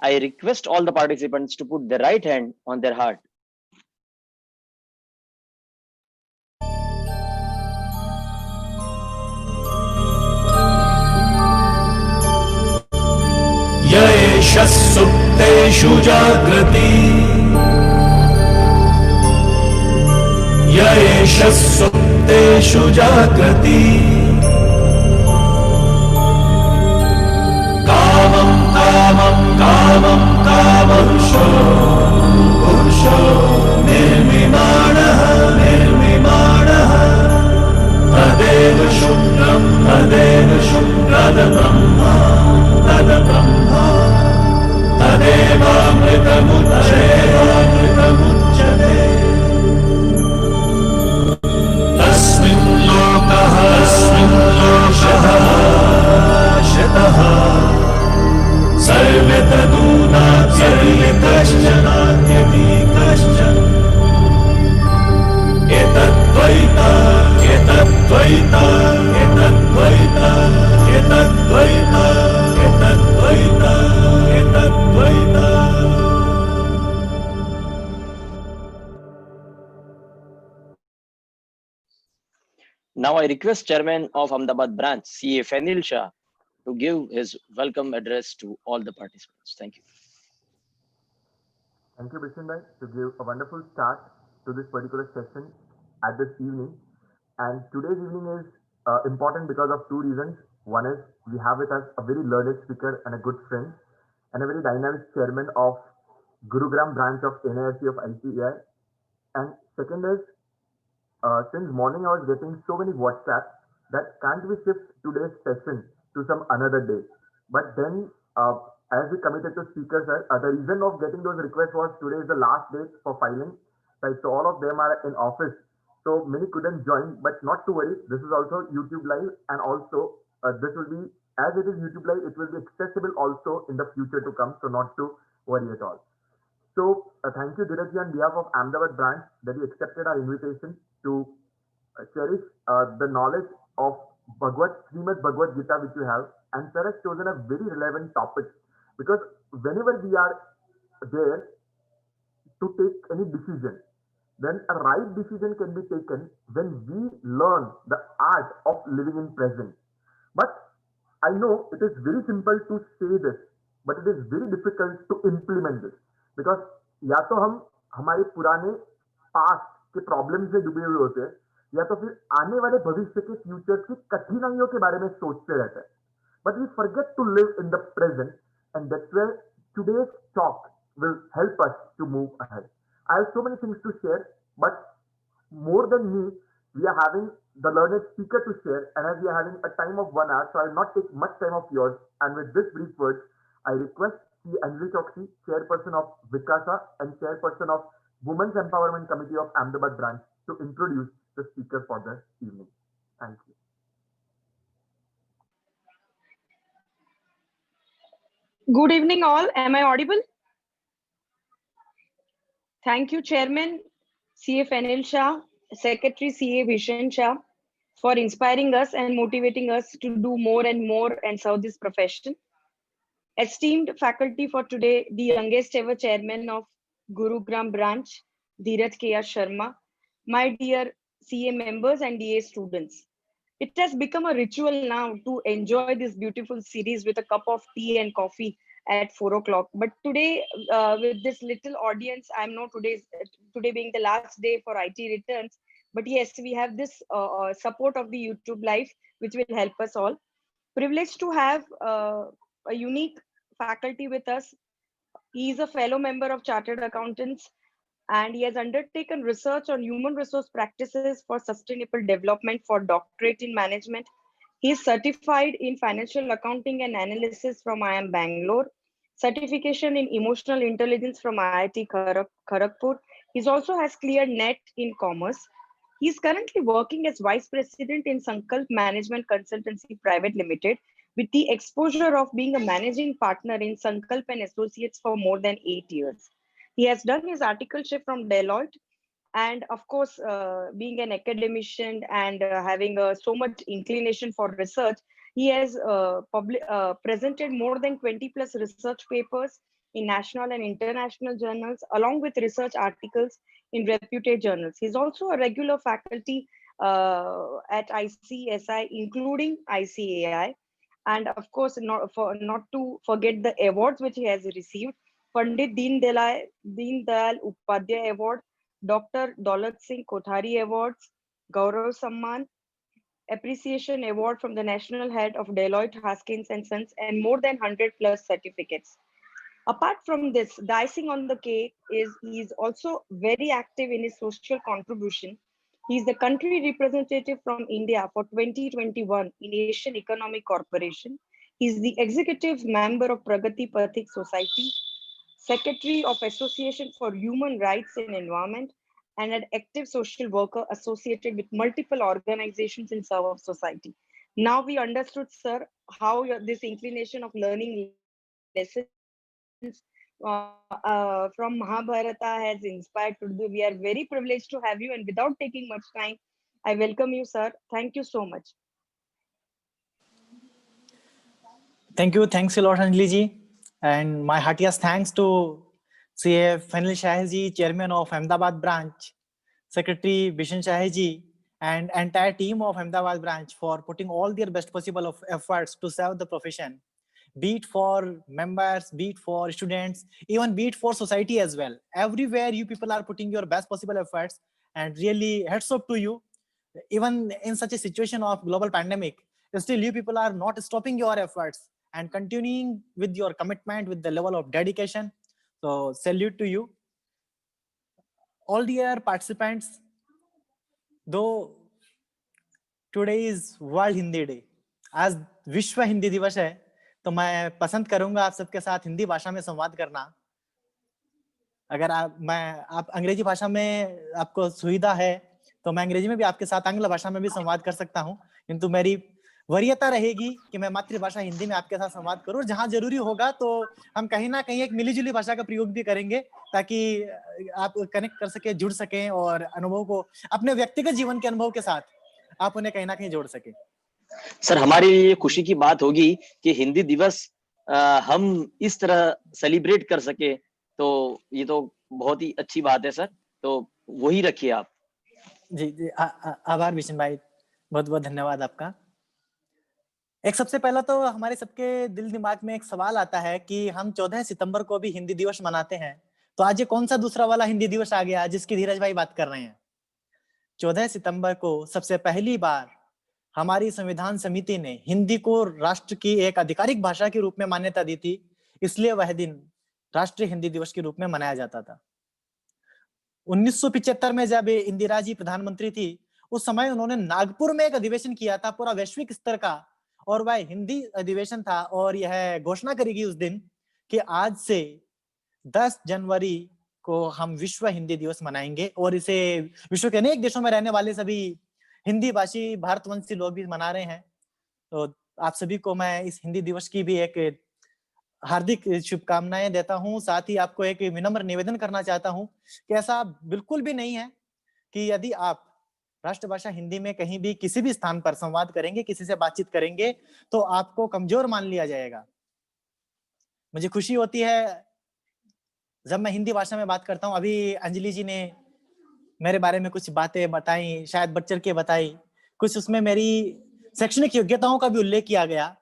I request all the participants to put their right hand on their heart. येष सुप्तेषु जागृति येष सुप्तेषु जागृति कामं कामं कामं कामपुरुषो पुरुषो निर्मिमाणः निर्मिमाणः तदेव शुक्लं तद्ब्रह्मा तद्ब्रह्मा तदेवामृतमुच्यते तस्मिन् लोकः शितः सर्वे तदूनात्यपि कश्चन एतद्द्वैता एतद्द्वैता एतद्द्वैता एतद्द्वैता एतद्द्वैता एतद्द्वैता. Now I request Chairman of Ahmedabad branch, CA Fenil Shah, to give his welcome address to all the participants. Thank you. Thank you, Bishan Bhai, to give a wonderful start to this particular session at this evening. And today's evening is important because of two reasons. One is we have with us a very learned speaker and a good friend, and a very dynamic chairman of Gurugram branch of NISC of ICAI. And second is, since morning I was getting so many WhatsApp that can't we shift today's session to some another day. But then, as we committed to speakers, the reason of getting those requests was today is the last date for filing. Right, so all of them are in office. So many couldn't join, but not to worry. This is also YouTube Live, and also this will be, as it is YouTube Live, it will be accessible also in the future to come. So not to worry at all. So thank you, Dheeraj, on behalf of Ahmedabad branch that you accepted our invitation to cherish the knowledge of Srimad Bhagavad Gita which you have. And sir has chosen a very relevant topic because whenever we are there to take any decision, then a right decision can be taken when we learn the art of living in present. But I know it is very simple to say this, but it is very difficult to implement this because या तो हम हमारे पुराने past के problem से डूबे हुए होते हैं या तो फिर आने वाले भविष्य के फ्यूचर की कठिनाइयों के बारे में सोचते रहते हैं. But we forget to live in the present, and that's where today's talk will help us to move ahead. I have so many things to share, but more than me, we are having the learned speaker to share, and as we are having a time of 1 hour, so I will not take much time of yours. And with this brief words, I request Sri Anjali Choksi, Chairperson of Vikasa and Chairperson of Women's Empowerment Committee of Ahmedabad branch, to introduce the speaker for the evening. Thank you. Good evening all. Am I audible? Thank you, Chairman CA Fenil Shah, Secretary CA Vishen Shah, for inspiring us and motivating us to do more and more and serve this profession. Esteemed faculty for today, the youngest ever Chairman of Gurugram branch, Dheeraj K.R. Sharma, my dear CA members and DA students. It has become a ritual now to enjoy this beautiful series with a cup of tea and coffee at 4 o'clock. But today, with this little audience, I'm not today being the last day for IT returns. But yes, we have this support of the YouTube Live, which will help us all. Privileged to have a unique faculty with us. He is a fellow member of Chartered Accountants, and he has undertaken research on human resource practices for sustainable development for doctorate in management. He is certified in financial accounting and analysis from IIM Bangalore, certification in emotional intelligence from IIT Kharagpur. He also has cleared NET in commerce. He is currently working as Vice President in Sankalp Management Consultancy Private Limited, with the exposure of being a managing partner in Sankalp and Associates for more than 8 years. He has done his articleship from Deloitte, and of course, being an academician and having so much inclination for research, he has presented more than 20 plus research papers in national and international journals, along with research articles in reputed journals. He's also a regular faculty at ICSI, including ICAI. And of course, not to forget the awards which he has received: Pandit Deen Dayal Upadhyay Award, Dr. Daulat Singh Kothari Awards, Gaurav Samman, Appreciation Award from the National Head of Deloitte Haskins and Sons, and more than 100 plus certificates. Apart from this, the icing on the cake is he is also very active in his social contribution. He is the country representative from India for 2021 in Asian Economic Corporation. He is the executive member of Pragati Pathik Society, Secretary of Association for Human Rights and Environment, and an active social worker associated with multiple organizations in service of society. Now we understood, sir, how this inclination of learning lessons from Mahabharata has inspired to do. We are very privileged to have you, and without taking much time, I welcome you, sir. Thank you so much. Thank you. Thanks a lot, Anjali ji. And my heartiest thanks to CA Fenil Shah ji, Chairman of Ahmedabad branch, Secretary Bishan Shah ji, and entire team of Ahmedabad branch for putting all their best possible of efforts to serve the profession, be it for members, be it for students, even be it for society as well. Everywhere you people are putting your best possible efforts, and really hats off to you. Even in such a situation of global pandemic, still you people are not stopping your efforts and continuing with your commitment with the level of dedication. So salute to you. All dear participants, though today is World Hindi Day, आज विश्व हिंदी दिवस है, तो मैं पसंद करूंगा आप सबके साथ हिंदी भाषा में संवाद करना। अगर आप अंग्रेजी भाषा में आपको सुविधा है तो मैं अंग्रेजी में भी आपके साथ आंग्ल भाषा में भी संवाद कर सकता हूं, किंतु मेरी वरीयता रहेगी कि मैं मातृभाषा हिंदी में आपके साथ संवाद करूं। जहां जरूरी होगा तो हम कहीं ना कहीं एक मिलीजुली भाषा का प्रयोग भी करेंगे, ताकि आप कनेक्ट कर सके, जुड़ सकें और अनुभव को अपने व्यक्तिगत जीवन के अनुभव के साथ आप उन्हें कहीं ना कहीं जोड़ सके। सर, हमारे लिए खुशी की बात होगी कि हिंदी दिवस हम इस तरह सेलिब्रेट कर सके, तो ये तो बहुत ही अच्छी बात है सर, तो वही रखिए आप। जी आभार बिशन भाई, बहुत बहुत धन्यवाद आपका। एक सबसे पहला तो हमारे सबके दिल दिमाग में एक सवाल आता है कि हम 14 सितंबर को भी हिंदी दिवस मनाते हैं, तो आज ये कौन सा दूसरा वाला हिंदी दिवस आ गया जिसकी धीरज भाई बात कर रहे हैं। 14 सितंबर को सबसे पहली बार हमारी संविधान समिति ने हिंदी को राष्ट्र की एक आधिकारिक भाषा के रूप में मान्यता दी थी, इसलिए वह दिन राष्ट्रीय हिंदी दिवस के रूप में मनाया जाता था। 1975 में जब इंदिरा जी प्रधानमंत्री थी, उस समय उन्होंने नागपुर में एक अधिवेशन किया था पूरा वैश्विक स्तर का, और वह हिंदी अधिवेशन था, और यह घोषणा करेगी उस दिन कि आज से 10 जनवरी को हम विश्व हिंदी दिवस मनाएंगे, और इसे विश्व के अनेक देशों में रहने वाले सभी हिंदी भाषी भारतवंशी लोग भी मना रहे हैं। तो आप सभी को मैं इस हिंदी दिवस की भी एक हार्दिक शुभकामनाएं देता हूं। साथ ही आपको एक विनम्र निवेदन करना चाहता हूं कि ऐसा बिल्कुल भी नहीं है कि यदि आप राष्ट्रभाषा हिंदी में कहीं भी किसी भी स्थान पर संवाद करेंगे, किसी से बातचीत करेंगे, तो आपको कमजोर मान लिया जाएगा। मुझे खुशी होती है जब मैं हिंदी भाषा में बात करता हूं। अभी अंजलि जी ने मेरे बारे में कुछ बातें बताई, शायद बच्चर के बताई, कुछ उसमें मेरी शैक्षणिक योग्यताओं का भी उल्लेख किया गया।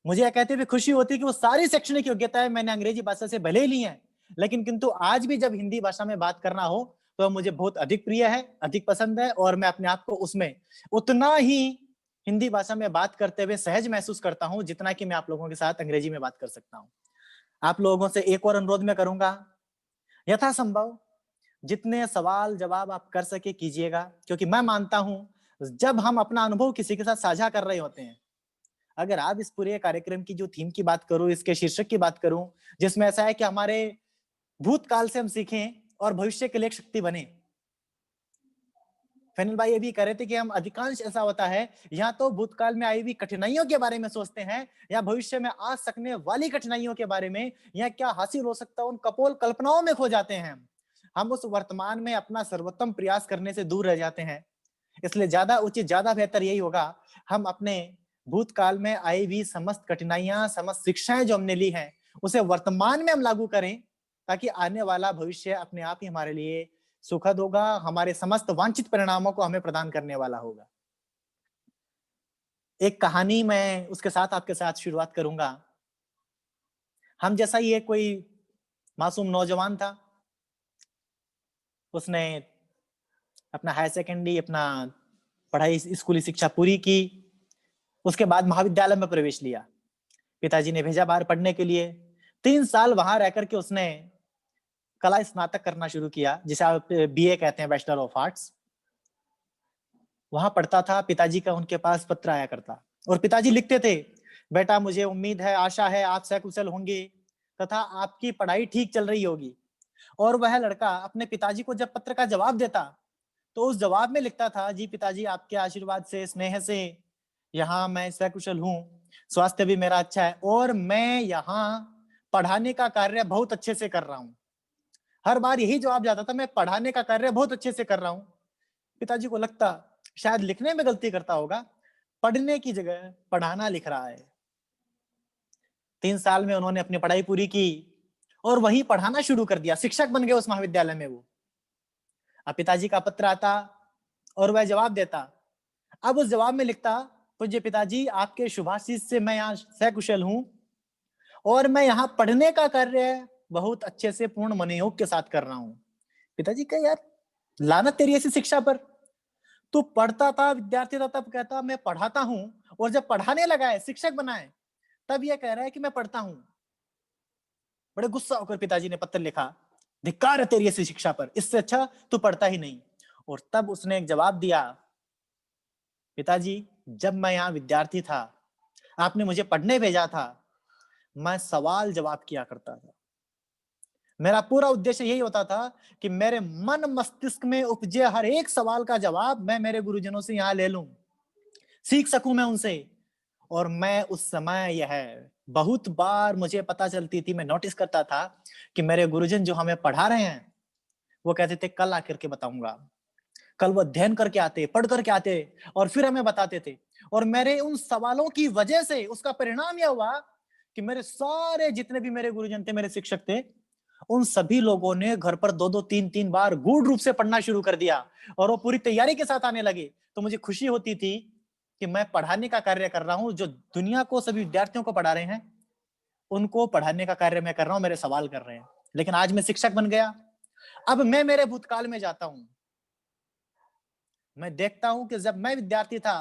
मुझे यह कहते हुए खुशी होती है कि वो सारी शैक्षणिक योग्यताएं मैंने अंग्रेजी भाषा से भले ही ली हैं, लेकिन किंतु आज भी जब हिंदी भाषा में बात करना हो तो मुझे बहुत अधिक प्रिय है, अधिक पसंद है, और मैं अपने आप को उसमें उतना ही हिंदी भाषा में बात करते हुए सहज महसूस करता हूं जितना कि मैं आप लोगों के साथ अंग्रेजी में बात कर सकता हूं। आप लोगों से एक और अनुरोध मैं करूंगा, यथासंभव जितने सवाल जवाब आप कर सके कीजिएगा, क्योंकि मैं मानता हूं जब हम अपना अनुभव किसी के साथ साझा कर रहे होते हैं, अगर आप इस पूरे कार्यक्रम की जो थीम की बात करूं, इसके शीर्षक की बात करूं, जिसमें ऐसा है कि हमारे भूतकाल से हम सीखें और भविष्य के लिए एक शक्ति बने। फैनल भाई ये भी कह रहे थे कि हम अधिकांश ऐसा होता है या तो भूतकाल में आई हुई कठिनाइयों के बारे में सोचते हैं, या भविष्य में आ सकने वाली कठिनाइयों के बारे में, या क्या हासिल हो सकता है उन कपोल कल्पनाओं में खो जाते हैं। हम उस वर्तमान में अपना सर्वोत्तम प्रयास करने से दूर रह जाते हैं। इसलिए ज्यादा उचित, ज्यादा बेहतर यही होगा हम अपने भूतकाल में आई हुई समस्त कठिनाइयां, समस्त शिक्षाएं जो हमने ली हैं, उसे वर्तमान में हम लागू करें, ताकि आने वाला भविष्य अपने आप ही हमारे लिए सुखद होगा, हमारे समस्त वांछित परिणामों को हमें प्रदान करने वाला होगा। एक कहानी मैं उसके साथ आपके साथ शुरुआत करूंगा। हम जैसा ही एक कोई मासूम नौजवान था, उसने अपना हायर सेकेंडरी, अपना पढ़ाई स्कूली शिक्षा पूरी की। उसके बाद महाविद्यालय में प्रवेश लिया। पिताजी ने भेजा बाहर पढ़ने के लिए। 3 साल वहां रह करके उसने कला स्नातक करना शुरू किया, जिसे आप बीए कहते हैं, बैचलर ऑफ आर्ट्स। वहां पढ़ता था। पिताजी का उनके पास पत्र आया करता और पिताजी लिखते थे, बेटा मुझे उम्मीद है, आशा है आप सकुशल होंगे तथा आपकी पढ़ाई ठीक चल रही होगी। और वह लड़का अपने पिताजी को जब पत्र का जवाब देता तो उस जवाब में लिखता था, जी पिताजी आपके आशीर्वाद से, स्नेह से यहाँ मैं सकुशल हूँ, स्वास्थ्य भी मेरा अच्छा है और मैं यहाँ पढ़ाने का कार्य बहुत अच्छे से कर रहा हूँ। हर बार यही जवाब जाता था, मैं पढ़ाने का कार्य बहुत अच्छे से कर रहा हूँ। पिताजी को लगता शायद लिखने में गलती करता होगा, पढ़ने की जगह पढ़ाना लिख रहा है। 3 साल में उन्होंने अपनी पढ़ाई पूरी की और वहीं पढ़ाना शुरू कर दिया। शिक्षक बन गए उस महाविद्यालय में वो। अब पिताजी का पत्र आता और वह जवाब देता। अब उस जवाब में लिखता, पूज्य पिताजी आपके शुभाशीष से मैं यहाँ सकुशल हूँ और मैं यहाँ पढ़ने का कार्य बहुत अच्छे से पूर्ण मनोयोग के साथ कर रहा हूँ। पिताजी कहे, यार लानत तेरी ऐसी शिक्षा पर। तू पढ़ता था, विद्यार्थी था, तब कहता मैं पढ़ाता हूँ, और जब पढ़ाने लगा है, शिक्षक बना है, तब यह कह रहा है कि मैं पढ़ता हूँ। बड़े गुस्सा होकर पिताजी ने पत्र लिखा, धिक्कार है तेरी ऐसी शिक्षा पर, इससे अच्छा तू पढ़ता ही नहीं। और तब उसने एक जवाब दिया, पिताजी जब मैं यहाँ विद्यार्थी था, आपने मुझे पढ़ने भेजा था, मैं सवाल जवाब किया करता था। मेरा पूरा उद्देश्य यही होता था कि मेरे मन मस्तिष्क में उपजे हर एक सवाल का जवाब मैं मेरे गुरुजनों से यहाँ ले लूं, सीख सकूं मैं उनसे। और मैं उस समय यह बहुत बार मुझे पता चलती थी, मैं नोटिस करता था कि मेरे गुरुजन जो हमें पढ़ा रहे हैं, वो कहते थे कल आकर के बताऊंगा। कल वो अध्ययन करके आते, पढ़ करके आते और फिर हमें बताते थे। और मेरे उन सवालों की वजह से उसका परिणाम यह हुआ कि मेरे सारे जितने भी मेरे गुरुजन थे, मेरे शिक्षक थे, उन सभी लोगों ने घर पर 2-2, 3-3 बार गूढ़ रूप से पढ़ना शुरू कर दिया और वो पूरी तैयारी के साथ आने लगे। तो मुझे खुशी होती थी कि मैं पढ़ाने का कार्य कर रहा हूं, जो दुनिया को सभी विद्यार्थियों को पढ़ा रहे हैं, उनको पढ़ाने का कार्य मैं कर रहा हूं, मेरे सवाल कर रहे हैं। लेकिन आज मैं शिक्षक बन गया। अब मैं मेरे भूतकाल में जाता हूं, मैं देखता हूं कि जब मैं विद्यार्थी था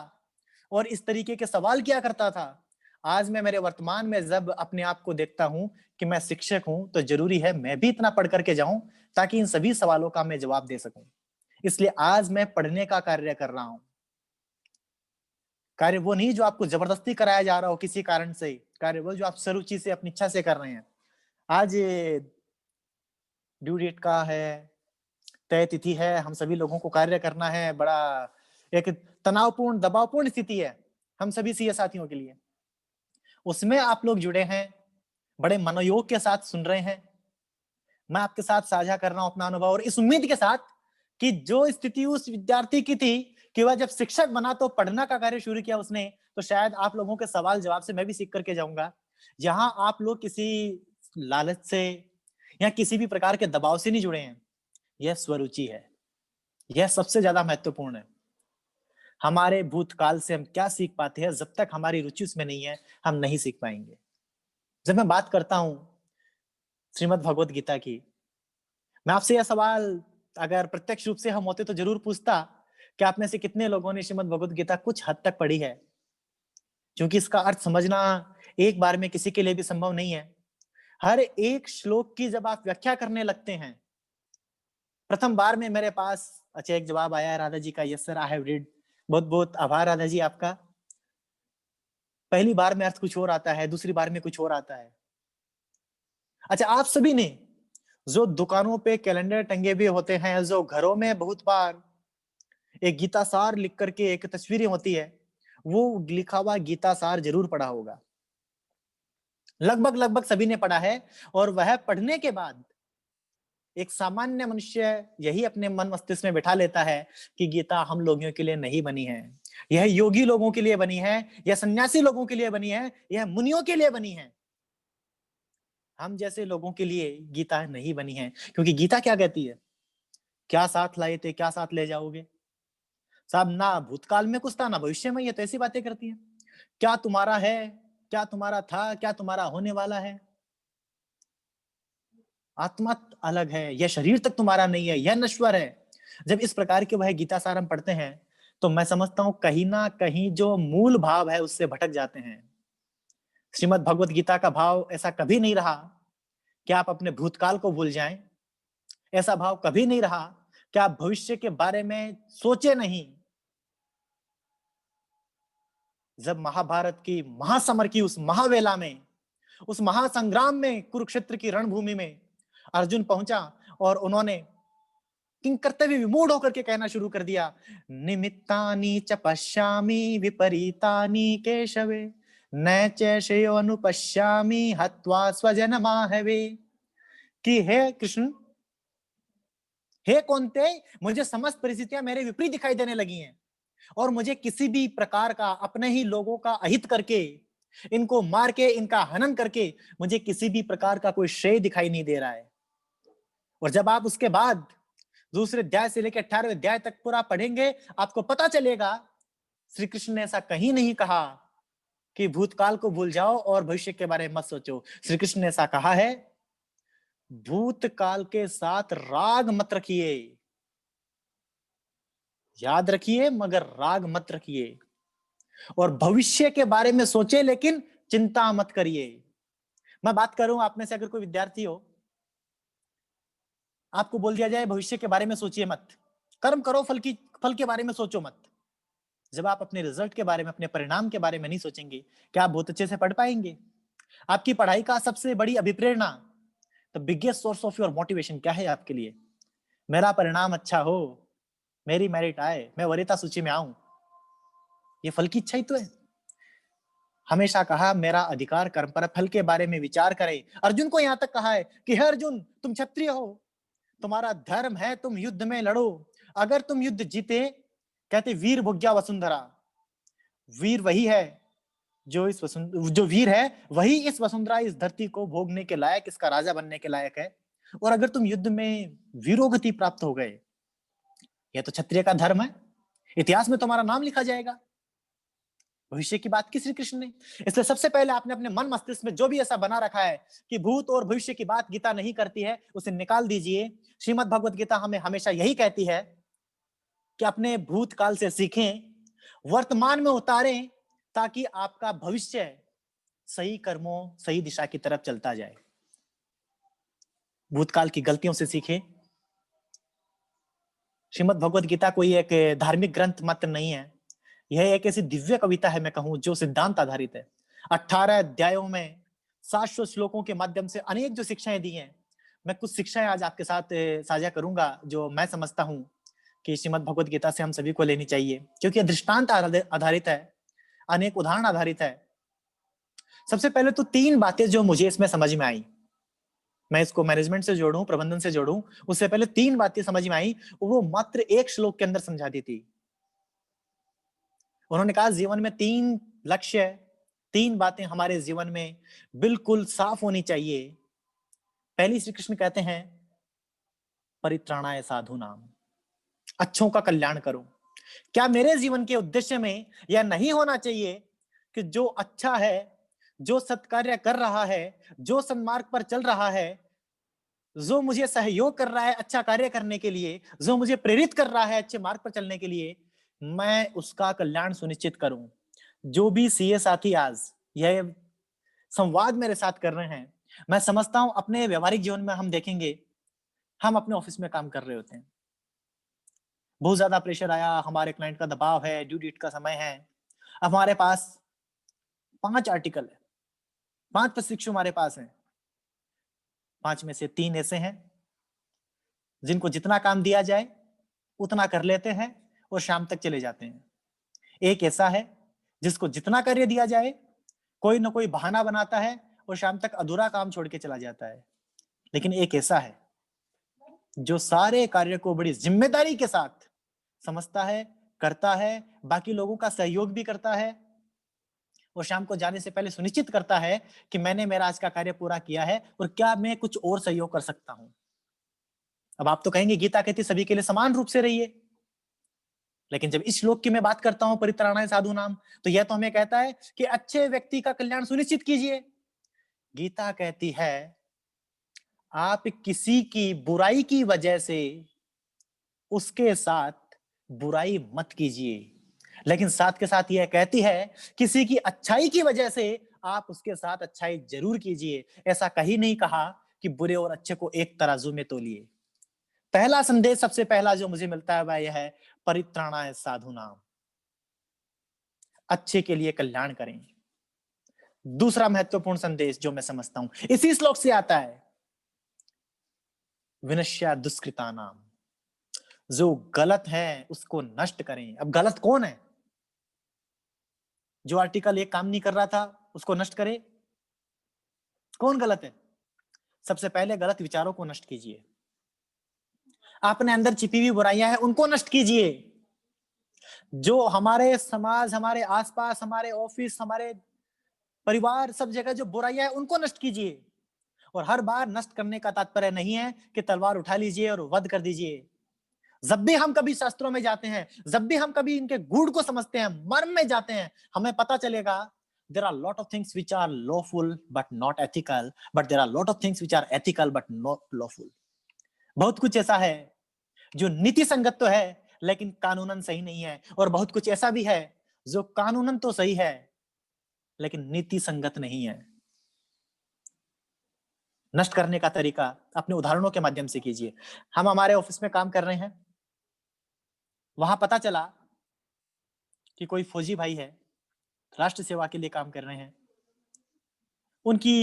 और इस तरीके के सवाल किया करता था, आज मैं मेरे वर्तमान में जब अपने आप को देखता हूं कि मैं शिक्षक हूं, तो जरूरी है मैं भी इतना पढ़ करके जाऊं ताकि इन सभी सवालों का मैं जवाब दे सकूं। इसलिए आज मैं पढ़ने का कार्य कर रहा हूं। कार्य वो नहीं जो आपको जबरदस्ती कराया जा रहा हो किसी कारण से, कार्य वो जो आप स्वरुचि से, अपनी इच्छा से कर रहे हैं। आज ड्यू डेट का है, तय तिथि है, हम सभी लोगों को कार्य करना है, बड़ा एक तनावपूर्ण, दबावपूर्ण स्थिति है हम सभी सीए साथियों के लिए। उसमें आप लोग जुड़े हैं, बड़े मनोयोग के साथ सुन रहे हैं। मैं आपके साथ साझा कर रहा हूं अपना अनुभव, और इस उम्मीद के साथ कि जो स्थिति उस विद्यार्थी की थी कि वह जब शिक्षक बना तो पढ़ना का कार्य शुरू किया उसने, तो शायद आप लोगों के सवाल जवाब से मैं भी सीख करके जाऊंगा। जहां आप लोग किसी लालच से या किसी भी प्रकार के दबाव से नहीं जुड़े हैं, यह स्वरुचि है। यह सबसे ज्यादा महत्वपूर्ण है। हमारे भूतकाल से हम क्या सीख पाते हैं, जब तक हमारी रुचि उसमें नहीं है, हम नहीं सीख पाएंगे। जब मैं बात करता हूं श्रीमद् भगवत गीता की, मैं आपसे यह सवाल अगर प्रत्यक्ष रूप से हम होते तो जरूर पूछता कि आप में से कितने लोगों ने श्रीमद् भगवत गीता कुछ हद तक पढ़ी है, क्योंकि इसका अर्थ समझना एक बार में किसी के लिए भी संभव नहीं है। हर एक श्लोक की जब आप व्याख्या करने लगते हैं, प्रथम बार में मेरे पास अच्छा एक जवाब आया है राधा जी का, yes sir I have read. बहुत बहुत आभार राधा जी आपका। पहली बार में अर्थ कुछ और आता है, दूसरी बार में कुछ और आता है। अच्छा, आप सभी ने जो दुकानों पे कैलेंडर टंगे हुए होते हैं, जो घरों में बहुत बार एक गीता सार लिख करके एक तस्वीरें होती है, वो लिखा हुआ गीता सार जरूर पढ़ा होगा। लगभग सभी ने पढ़ा है। और वह पढ़ने के बाद एक सामान्य मनुष्य यही अपने मन मस्तिष्क में बिठा लेता है कि गीता हम लोगों के लिए नहीं बनी है, यह योगी लोगों के लिए बनी है, यह सन्यासी लोगों के लिए बनी है, यह मुनियों के लिए बनी है। हम जैसे लोगों के लिए गीता नहीं बनी है, क्योंकि गीता क्या कहती है? क्या साथ लाए थे, क्या साथ ले जाओगे? साहब ना भूतकाल में कुछ था ना भविष्य में, ये तो ऐसी बातें करती है। क्या तुम्हारा है, क्या तुम्हारा था, क्या तुम्हारा होने वाला है? आत्मा अलग है, यह शरीर तक तुम्हारा नहीं है, यह नश्वर है। जब इस प्रकार के वह गीता सार हम पढ़ते हैं तो मैं समझता हूं कहीं ना कहीं जो मूल भाव है उससे भटक जाते हैं। श्रीमद् भगवत गीता का भाव ऐसा कभी नहीं रहा कि आप अपने भूतकाल को भूल जाएं। ऐसा भाव कभी नहीं रहा कि आप भविष्य के बारे में सोचे नहीं। जब महाभारत की महासमर की उस महावेला में, उस महासंग्राम में, कुरुक्षेत्र की रणभूमि में अर्जुन पहुंचा और उन्होंने किंग कर्तव्य विमूढ़ होकर के कहना शुरू कर दिया, निमित्तानि च पश्यामि विपरीतानि केशवे न चैषयो अनुपश्यामि हत्वा स्वजनमाहवे। कि हे कृष्ण, हे कौन्ते, मुझे समस्त परिस्थितियां मेरे विपरीत दिखाई देने लगी हैं और मुझे किसी भी प्रकार का अपने ही लोगों का अहित करके, इनको मार के, इनका हनन करके मुझे किसी भी प्रकार का कोई श्रेय दिखाई नहीं दे रहा है। और जब आप उसके बाद दूसरे अध्याय से लेकर 18वें अध्याय तक पूरा पढ़ेंगे, आपको पता चलेगा श्री कृष्ण ने ऐसा कहीं नहीं कहा कि भूतकाल को भूल जाओ और भविष्य के बारे में मत सोचो। श्री कृष्ण ने ऐसा कहा है, भूतकाल के साथ राग मत रखिए, याद रखिए मगर राग मत रखिए, और भविष्य के बारे में सोचे लेकिन चिंता मत करिए। मैं बात करूं, आप में से अगर कोई विद्यार्थी हो, आपको बोल दिया जाए भविष्य के बारे में सोचिए मत, कर्म करो, फल के बारे में सोचो मत। जब आप अपने रिजल्ट के बारे में, अपने परिणाम के बारे में नहीं सोचेंगे, क्या आप बहुत अच्छे से पढ़ पाएंगे? आपकी पढ़ाई का सबसे बड़ी अभिप्रेरणा, the biggest source of your motivation क्या है आपके लिए? मेरा परिणाम अच्छा हो, मेरी मेरिट आए, मैं वरीयता सूची में आऊं, ये फल की इच्छा ही तो है। हमेशा कहा मेरा अधिकार कर्म पर, फल के बारे में विचार करें। अर्जुन को यहां तक कहा है कि हे अर्जुन, तुम क्षत्रिय हो, तुम्हारा धर्म है तुम युद्ध में लड़ो, अगर तुम युद्ध जीते, कहते वीर भोग्या वसुंधरा, वीर वही है जो जो वीर है वही इस वसुंधरा, इस धरती को भोगने के लायक, इसका राजा बनने के लायक है। और अगर तुम युद्ध में वीरोगति प्राप्त हो गए, यह तो क्षत्रिय का धर्म है, इतिहास में तुम्हारा नाम लिखा जाएगा। भविष्य की बात की श्री कृष्ण ने, इसलिए सबसे पहले आपने अपने मन मस्तिष्क में जो भी ऐसा बना रखा है कि भूत और भविष्य की बात गीता नहीं करती है, उसे निकाल दीजिए। श्रीमद् भगवत गीता हमें हमेशा यही कहती है कि अपने भूतकाल से सीखें, वर्तमान में उतारें, ताकि आपका भविष्य सही कर्मों, सही दिशा की तरफ चलता जाए। भूतकाल की गलतियों से सीखें। श्रीमद् भगवत गीता कोई एक धार्मिक ग्रंथ मात्र नहीं है, यह एक ऐसी दिव्य कविता है, मैं कहूं, जो सिद्धांत आधारित है। 18 अध्यायों में 700 श्लोकों के माध्यम से अनेक जो शिक्षाएं दी हैं, मैं कुछ शिक्षाएं आज आपके साथ साझा करूंगा जो मैं समझता हूं कि श्रीमद् भगवत गीता से हम सभी को लेनी चाहिए, क्योंकि यह दृष्टांत आधारित है, अनेक उदाहरण आधारित है। सबसे पहले तो 3 बातें जो मुझे इसमें समझ में आई, मैं इसको मैनेजमेंट से जोड़ूं, प्रबंधन से जोड़ूं, उससे पहले 3 बातें समझ में आई, वो मात्र एक श्लोक के अंदर समझा दी थी। उन्होंने कहा जीवन में 3 लक्ष्य, 3 बातें हमारे जीवन में बिल्कुल साफ होनी चाहिए। पहली, श्री कृष्ण कहते हैं परित्राणाय साधूनाम, अच्छों का कल्याण करो। क्या मेरे जीवन के उद्देश्य में यह नहीं होना चाहिए कि जो अच्छा है, जो सत्कार्य कर रहा है, जो सन्मार्ग पर चल रहा है, जो मुझे सहयोग कर रहा है अच्छा कार्य करने के लिए, जो मुझे प्रेरित कर रहा है अच्छे मार्ग पर चलने के लिए, मैं उसका कल्याण सुनिश्चित करूं। जो भी सीए साथी आज यह संवाद मेरे साथ कर रहे हैं, मैं समझता हूं अपने व्यवहारिक जीवन में हम देखेंगे, हम अपने ऑफिस में काम कर रहे होते हैं, बहुत ज्यादा प्रेशर आया, हमारे क्लाइंट का दबाव है, ड्यू डेट का समय है, अब हमारे पास 5 आर्टिकल है, 5 प्रशिक्षु हमारे पास हैं, 5 में से 3 ऐसे हैं जिनको जितना काम दिया जाए उतना कर लेते हैं और शाम तक चले जाते हैं। एक ऐसा है जिसको जितना कार्य दिया जाए कोई ना कोई बहाना बनाता है और शाम तक अधूरा काम छोड़ के चला जाता है। लेकिन एक ऐसा है जो सारे कार्य को बड़ी जिम्मेदारी के साथ समझता है, करता है, बाकी लोगों का सहयोग भी करता है और शाम को जाने से पहले सुनिश्चित करता है कि मैंने मेरा आज का कार्य पूरा किया है और क्या मैं कुछ और सहयोग कर सकता हूं। अब आप तो कहेंगे गीता कहती सभी के लिए समान रूप से रहिए, लेकिन जब इस श्लोक की मैं बात करता हूं परित्राणाय साधूनाम, तो यह तो हमें कहता है कि अच्छे व्यक्ति का कल्याण सुनिश्चित कीजिए। गीता कहती है आप किसी की बुराई की वजह से उसके साथ बुराई मत कीजिए, लेकिन साथ के साथ यह कहती है किसी की अच्छाई की वजह से आप उसके साथ अच्छाई जरूर कीजिए। ऐसा कहीं नहीं कहा कि बुरे और अच्छे को एक तराजू में तोलिए। पहला संदेश सबसे पहला जो मुझे मिलता है वह यह है परित्राणाय साधूनाम, अच्छे के लिए कल्याण करें। दूसरा महत्वपूर्ण संदेश जो मैं समझता हूं इसी श्लोक से आता है, विनश्या दुष्कृतानाम, जो गलत है उसको नष्ट करें। अब गलत कौन है? जो आर्टिकल एक काम नहीं कर रहा था उसको नष्ट करे। कौन गलत है? सबसे पहले गलत विचारों को नष्ट कीजिए, आपने अंदर छिपी हुई बुराइयां हैं उनको नष्ट कीजिए। जो हमारे समाज, हमारे आसपास, हमारे ऑफिस, हमारे परिवार, सब जगह जो बुराइयां हैं उनको नष्ट कीजिए। और हर बार नष्ट करने का तात्पर्य नहीं है कि तलवार उठा लीजिए और वध कर दीजिए। जब भी हम कभी शास्त्रों में जाते हैं, जब भी हम कभी इनके गूढ़ को समझते हैं, मर्म में जाते हैं, हमें पता चलेगा there are lot of things which are lawful but not ethical, but there are lot of things which are ethical but not lawful। बहुत कुछ ऐसा है जो नीति संगत तो है लेकिन कानूनन सही नहीं है, और बहुत कुछ ऐसा भी है जो कानूनन तो सही है लेकिन नीति संगत नहीं है। नष्ट करने का तरीका अपने उदाहरणों के माध्यम से कीजिए। हम हमारे ऑफिस में काम कर रहे हैं, वहां पता चला कि कोई फौजी भाई है, राष्ट्र सेवा के लिए काम कर रहे हैं, उनकी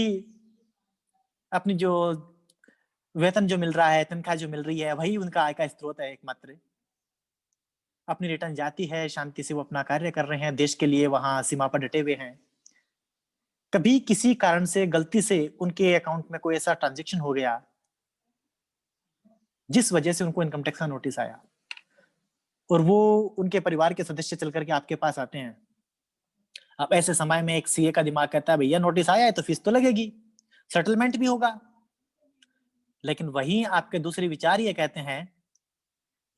अपनी जो वेतन जो मिल रहा है, तनख्वाह जो मिल रही है, वही उनका आय का स्रोत है एकमात्र। अपनी रिटर्न जाती है, शांति से वो अपना कार्य कर रहे हैं, देश के लिए वहां सीमा पर डटे हुए हैं। कभी किसी कारण से गलती से उनके अकाउंट में कोई ऐसा ट्रांजैक्शन हो गया जिस वजह से उनको इनकम टैक्स का नोटिस आया, और वो उनके परिवार के सदस्य चल करके आपके पास आते हैं। अब ऐसे समय में एक सीए का दिमाग कहता है भैया नोटिस आया है तो फीस तो लगेगी, सेटलमेंट भी होगा। लेकिन वहीं आपके दूसरे विचार ये कहते हैं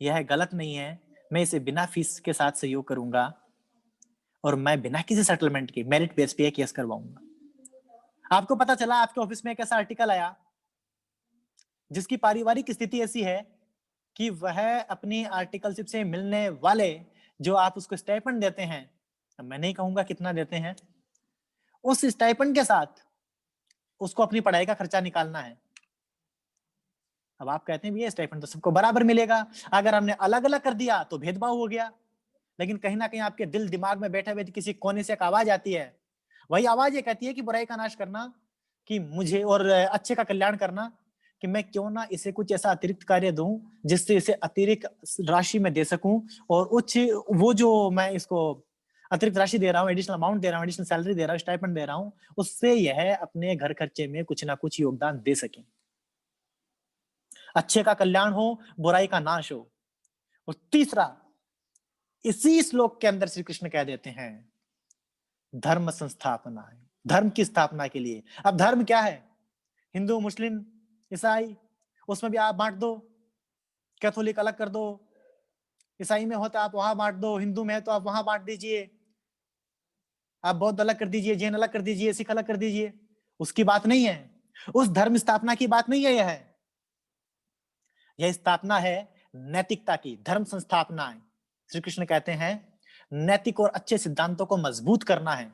यह गलत नहीं है, मैं इसे बिना फीस के साथ सहयोग करूंगा और मैं बिना किसी सेटलमेंट के मेरिट बेस पे केस करवाऊंगा। आपको पता चला आपके ऑफिस में एक ऐसा आर्टिकल आया जिसकी पारिवारिक स्थिति ऐसी है कि वह अपनी आर्टिकलशिप से मिलने वाले जो आप उसको स्टाइपेंड देते हैं, मैं नहीं कहूंगा कितना देते हैं, उस स्टाइपेंड के साथ उसको अपनी पढ़ाई का खर्चा निकालना है। अब आप कहते हैं ये स्टाइपेंड तो सबको बराबर मिलेगा, अगर हमने अलग अलग कर दिया तो भेदभाव हो गया। लेकिन कहीं ना कहीं आपके दिल दिमाग में बैठे हुए किसी कोने से एक आवाज आती है, वही आवाज ये कहती है कि बुराई का नाश करना, कि मुझे, और अच्छे का कल्याण करना, कि मैं क्यों ना इसे कुछ ऐसा अतिरिक्त कार्य दूं जिससे इसे अतिरिक्त राशि में दे सकूं, और उच्च वो जो मैं इसको अतिरिक्त राशि दे रहा हूं, एडिशनल अमाउंट दे रहा हूं, एडिशनल सैलरी दे रहा हूं, स्टाइपेंड दे रहा हूं, उससे यह अपने घर खर्चे में कुछ ना कुछ योगदान दे सके। अच्छे का कल्याण हो, बुराई का नाश हो। और तीसरा, इसी श्लोक के अंदर श्री कृष्ण कह देते हैं धर्म संस्थापना है, धर्म की स्थापना के लिए। अब धर्म क्या है? हिंदू, मुस्लिम, ईसाई, उसमें भी आप बांट दो, कैथोलिक अलग कर दो, ईसाई में हो तो आप वहां बांट दो, हिंदू में है तो आप वहां बांट दीजिए, आप बौद्ध अलग कर दीजिए, जैन अलग कर दीजिए, सिख अलग कर दीजिए। उसकी बात नहीं है, उस धर्म स्थापना की बात नहीं है। यह स्थापना है नैतिकता की, धर्म संस्थापना है। श्री कृष्ण कहते हैं नैतिक और अच्छे सिद्धांतों को मजबूत करना है।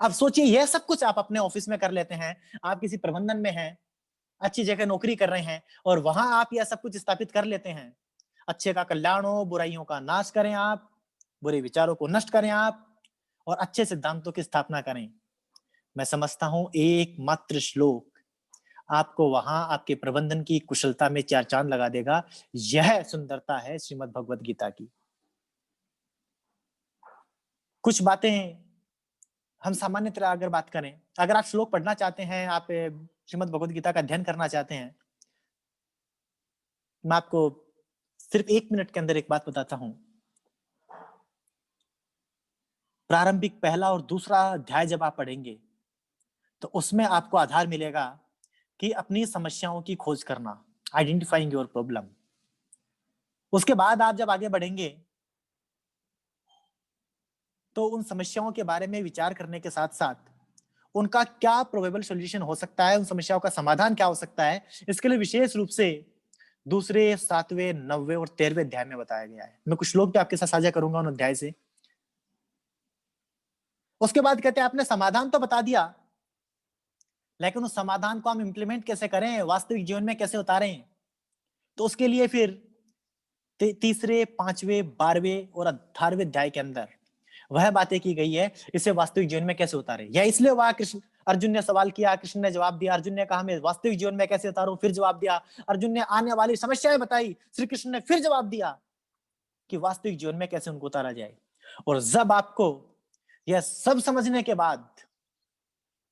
अब सोचिए यह सब कुछ आप अपने ऑफिस में कर लेते हैं, आप किसी प्रबंधन में हैं, अच्छी जगह नौकरी कर रहे हैं, और वहां आप यह सब कुछ स्थापित कर लेते हैं। अच्छे का कल्याण हो, बुराइयों का नाश करें आप, बुरे विचारों को नष्ट करें आप, और अच्छे सिद्धांतों की स्थापना करें। मैं समझता हूं एकमात्र श्लोक आपको वहां आपके प्रबंधन की कुशलता में चार चांद लगा देगा। यह सुंदरता है श्रीमद् भगवद गीता की। कुछ बातें हम सामान्यतः अगर बात करें, अगर आप श्लोक पढ़ना चाहते हैं, आप श्रीमद् भगवद गीता का अध्ययन करना चाहते हैं, मैं आपको सिर्फ 1 मिनट के अंदर एक बात बताता हूं। प्रारंभिक पहला और दूसरा अध्याय जब आप पढ़ेंगे तो उसमें आपको आधार मिलेगा कि अपनी समस्याओं की खोज करना, आइडेंटिफाइंग योर प्रॉब्लम। उसके बाद आप जब आगे बढ़ेंगे तो उन समस्याओं के बारे में विचार करने के साथ साथ उनका क्या प्रोबेबल सॉल्यूशन हो सकता है, उन समस्याओं का समाधान क्या हो सकता है, इसके लिए विशेष रूप से दूसरे, 7वें, 9वें और 13वें अध्याय में बताया गया है। मैं कुछ श्लोक भी आपके साथ साझा करूंगा उन अध्याय से। उसके बाद कहते हैं आपने समाधान तो बता दिया, लेकिन उस समाधान को हम इंप्लीमेंट कैसे करें, वास्तविक जीवन में कैसे उतारें। तो उसके लिए फिर तीसरे, 5वें, 12वें और 18वें अध्याय के अंदर वह बातें की गई है, इसे वास्तविक जीवन में कैसे उतारे। या इसलिए वह अर्जुन ने सवाल किया, कृष्ण ने जवाब दिया। अर्जुन ने कहा मैं वास्तविक जीवन में कैसे उतारूं, फिर जवाब दिया। अर्जुन ने आने वाली समस्याएं बताई, श्री कृष्ण ने फिर जवाब दिया कि वास्तविक जीवन में कैसे उनको उतारा जाए। और जब आपको यह सब समझने के बाद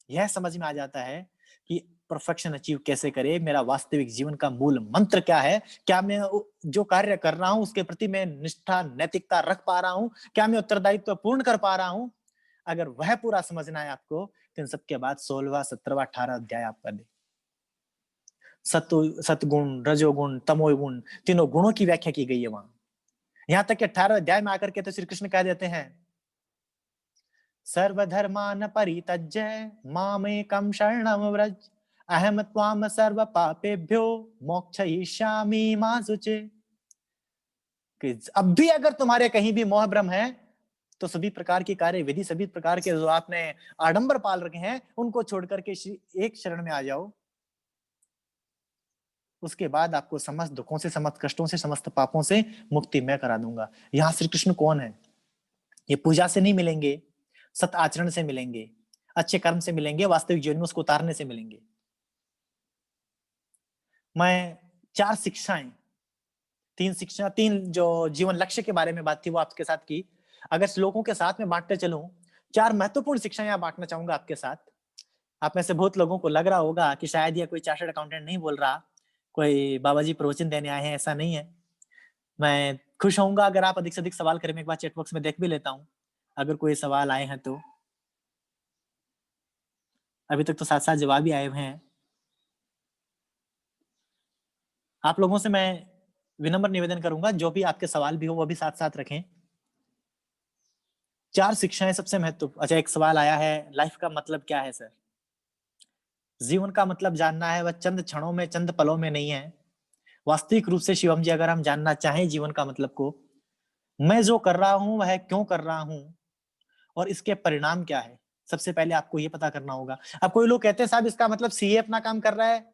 यह समझ में आ जाता है कि परफेक्शन अचीव कैसे करे, मेरा वास्तविक जीवन का मूल मंत्र क्या है, क्या मैं जो कार्य कर रहा हूं उसके प्रति मैं निष्ठा, नैतिकता रख पा रहा हूं, क्या मैं उत्तरदायित्व पूर्ण कर पा रहा हूं। अगर वह पूरा समझना है आपको तो इन सबके बाद 16वां, 17वां, 18वां अध्याय आप पढ़ें। सतगुण, रजोगुण, तमोगुण, तीनों गुणों की व्याख्या की गई है वहां। यहां तक कि 18वें अध्याय में आकर के तो श्री कृष्ण कह देते हैं सर्वधर्मान परित्यज्य मामेकं शरणं व्रज अहम त्वाम सर्व पापेभ्यो मोक्षयिष्यामि मा शुचे। कि अब भी अगर तुम्हारे कहीं भी मोह भ्रम है तो सभी प्रकार की कार्य विधि, सभी प्रकार के जो आपने आडंबर पाल रखे हैं उनको छोड़ करके एक शरण में आ जाओ। उसके बाद आपको समस्त दुखों से, समस्त कष्टों से, समस्त पापों से मुक्ति मैं करा दूंगा। यहाँ श्री कृष्ण कौन है? ये पूजा से नहीं मिलेंगे, सत आचरण से मिलेंगे, अच्छे कर्म से मिलेंगे, वास्तविक जीवन में उसको उतारने से मिलेंगे। मैं 4 शिक्षाएं, 3 जो जीवन लक्ष्य के बारे में बात थी वो आपके साथ की। अगर श्लोकों के साथ में बांटते चलूं, 4 महत्वपूर्ण शिक्षाएं यहाँ बांटना चाहूंगा आपके साथ। आप में से बहुत लोगों को लग रहा होगा कि शायद ये कोई चार्टर्ड अकाउंटेंट नहीं बोल रहा, कोई बाबा जी प्रवचन देने आए हैं, ऐसा नहीं है। मैं खुश होऊंगा अगर आप अधिक से अधिक सवाल करें। मैं एक बार चैट बॉक्स में देख भी लेता हूं अगर कोई सवाल आए हैं तो। अभी तक तो साथ साथ जवाब ही आए हुए हैं। आप लोगों से मैं विनम्र निवेदन करूंगा, जो भी आपके सवाल भी हो वो भी साथ साथ रखें। 4 शिक्षाएं सबसे महत्वपूर्ण। अच्छा, एक सवाल आया है, लाइफ का मतलब क्या है सर? जीवन का मतलब जानना है, वह चंद क्षणों में, चंद पलों में नहीं है। वास्तविक रूप से शिवम जी अगर हम जानना चाहें जीवन का मतलब को, मैं जो कर रहा हूं वह क्यों कर रहा हूं और इसके परिणाम क्या है, सबसे पहले आपको ये पता करना होगा। अब कोई लोग कहते हैं साहब इसका मतलब सीए अपना काम कर रहा है,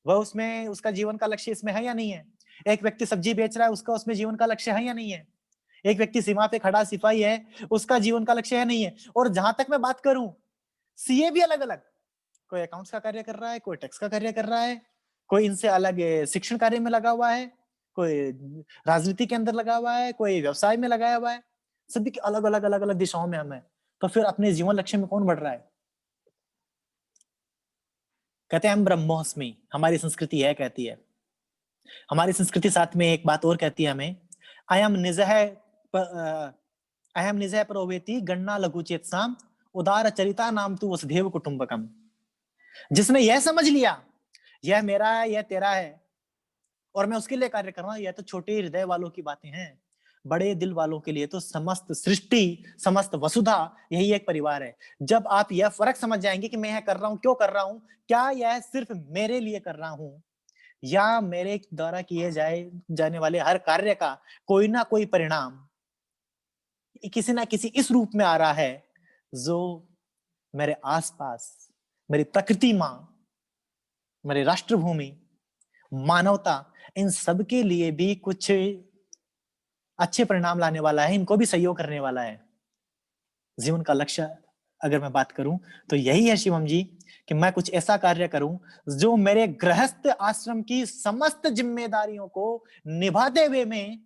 वह उसमें उसका जीवन का लक्ष्य इसमें है या नहीं है। एक व्यक्ति सब्जी बेच रहा है, उसका उसमें जीवन का लक्ष्य है या नहीं है। एक व्यक्ति सीमा पे खड़ा सिपाही है, उसका जीवन का लक्ष्य है नहीं है। और जहां तक मैं बात करूं, सीए भी अलग अलग, कोई अकाउंट्स का कार्य कर रहा है, कोई टैक्स का कार्य कर रहा है, कोई इनसे अलग शिक्षण कार्य में लगा हुआ है, कोई राजनीति के अंदर लगा हुआ है, कोई व्यवसाय में लगाया हुआ है। सभी की अलग अलग अलग अलग दिशाओं में हम है। तो फिर अपने जीवन लक्ष्य में कौन बढ़ रहा है? कहते हैं हम ब्रह्मोस्मि, हमारी संस्कृति है कहती है। हमारी संस्कृति साथ में एक बात और कहती है हमें, अयम निजः प्रोवेति गणना लघुचेतसाम उदार चरिता नाम तु वसुधैव कुटुंबकम। जिसने यह समझ लिया यह मेरा है, यह तेरा है और मैं उसके लिए कार्य कर रहा हूं, यह तो छोटे हृदय वालों की बातें हैं। बड़े दिल वालों के लिए तो समस्त सृष्टि, समस्त वसुधा यही एक परिवार है। जब आप यह फर्क समझ जाएंगे कि मैं यह कर रहा हूं, क्यों कर रहा हूं, क्या यह सिर्फ मेरे लिए कर रहा हूं या मेरे द्वारा किए जाने वाले हर कार्य का कोई ना कोई परिणाम किसी ना किसी इस रूप में आ रहा है जो मेरे आसपास, मेरी प्रकृति मां, मेरे राष्ट्रभूमि, मानवता, इन सब के लिए भी कुछ अच्छे परिणाम लाने वाला है, इनको भी सहयोग करने वाला है। जीवन का लक्ष्य अगर मैं बात करूं तो यही है शिवम जी, कि मैं कुछ ऐसा कार्य करूं जो मेरे गृहस्थ आश्रम की समस्त जिम्मेदारियों को निभाते हुए में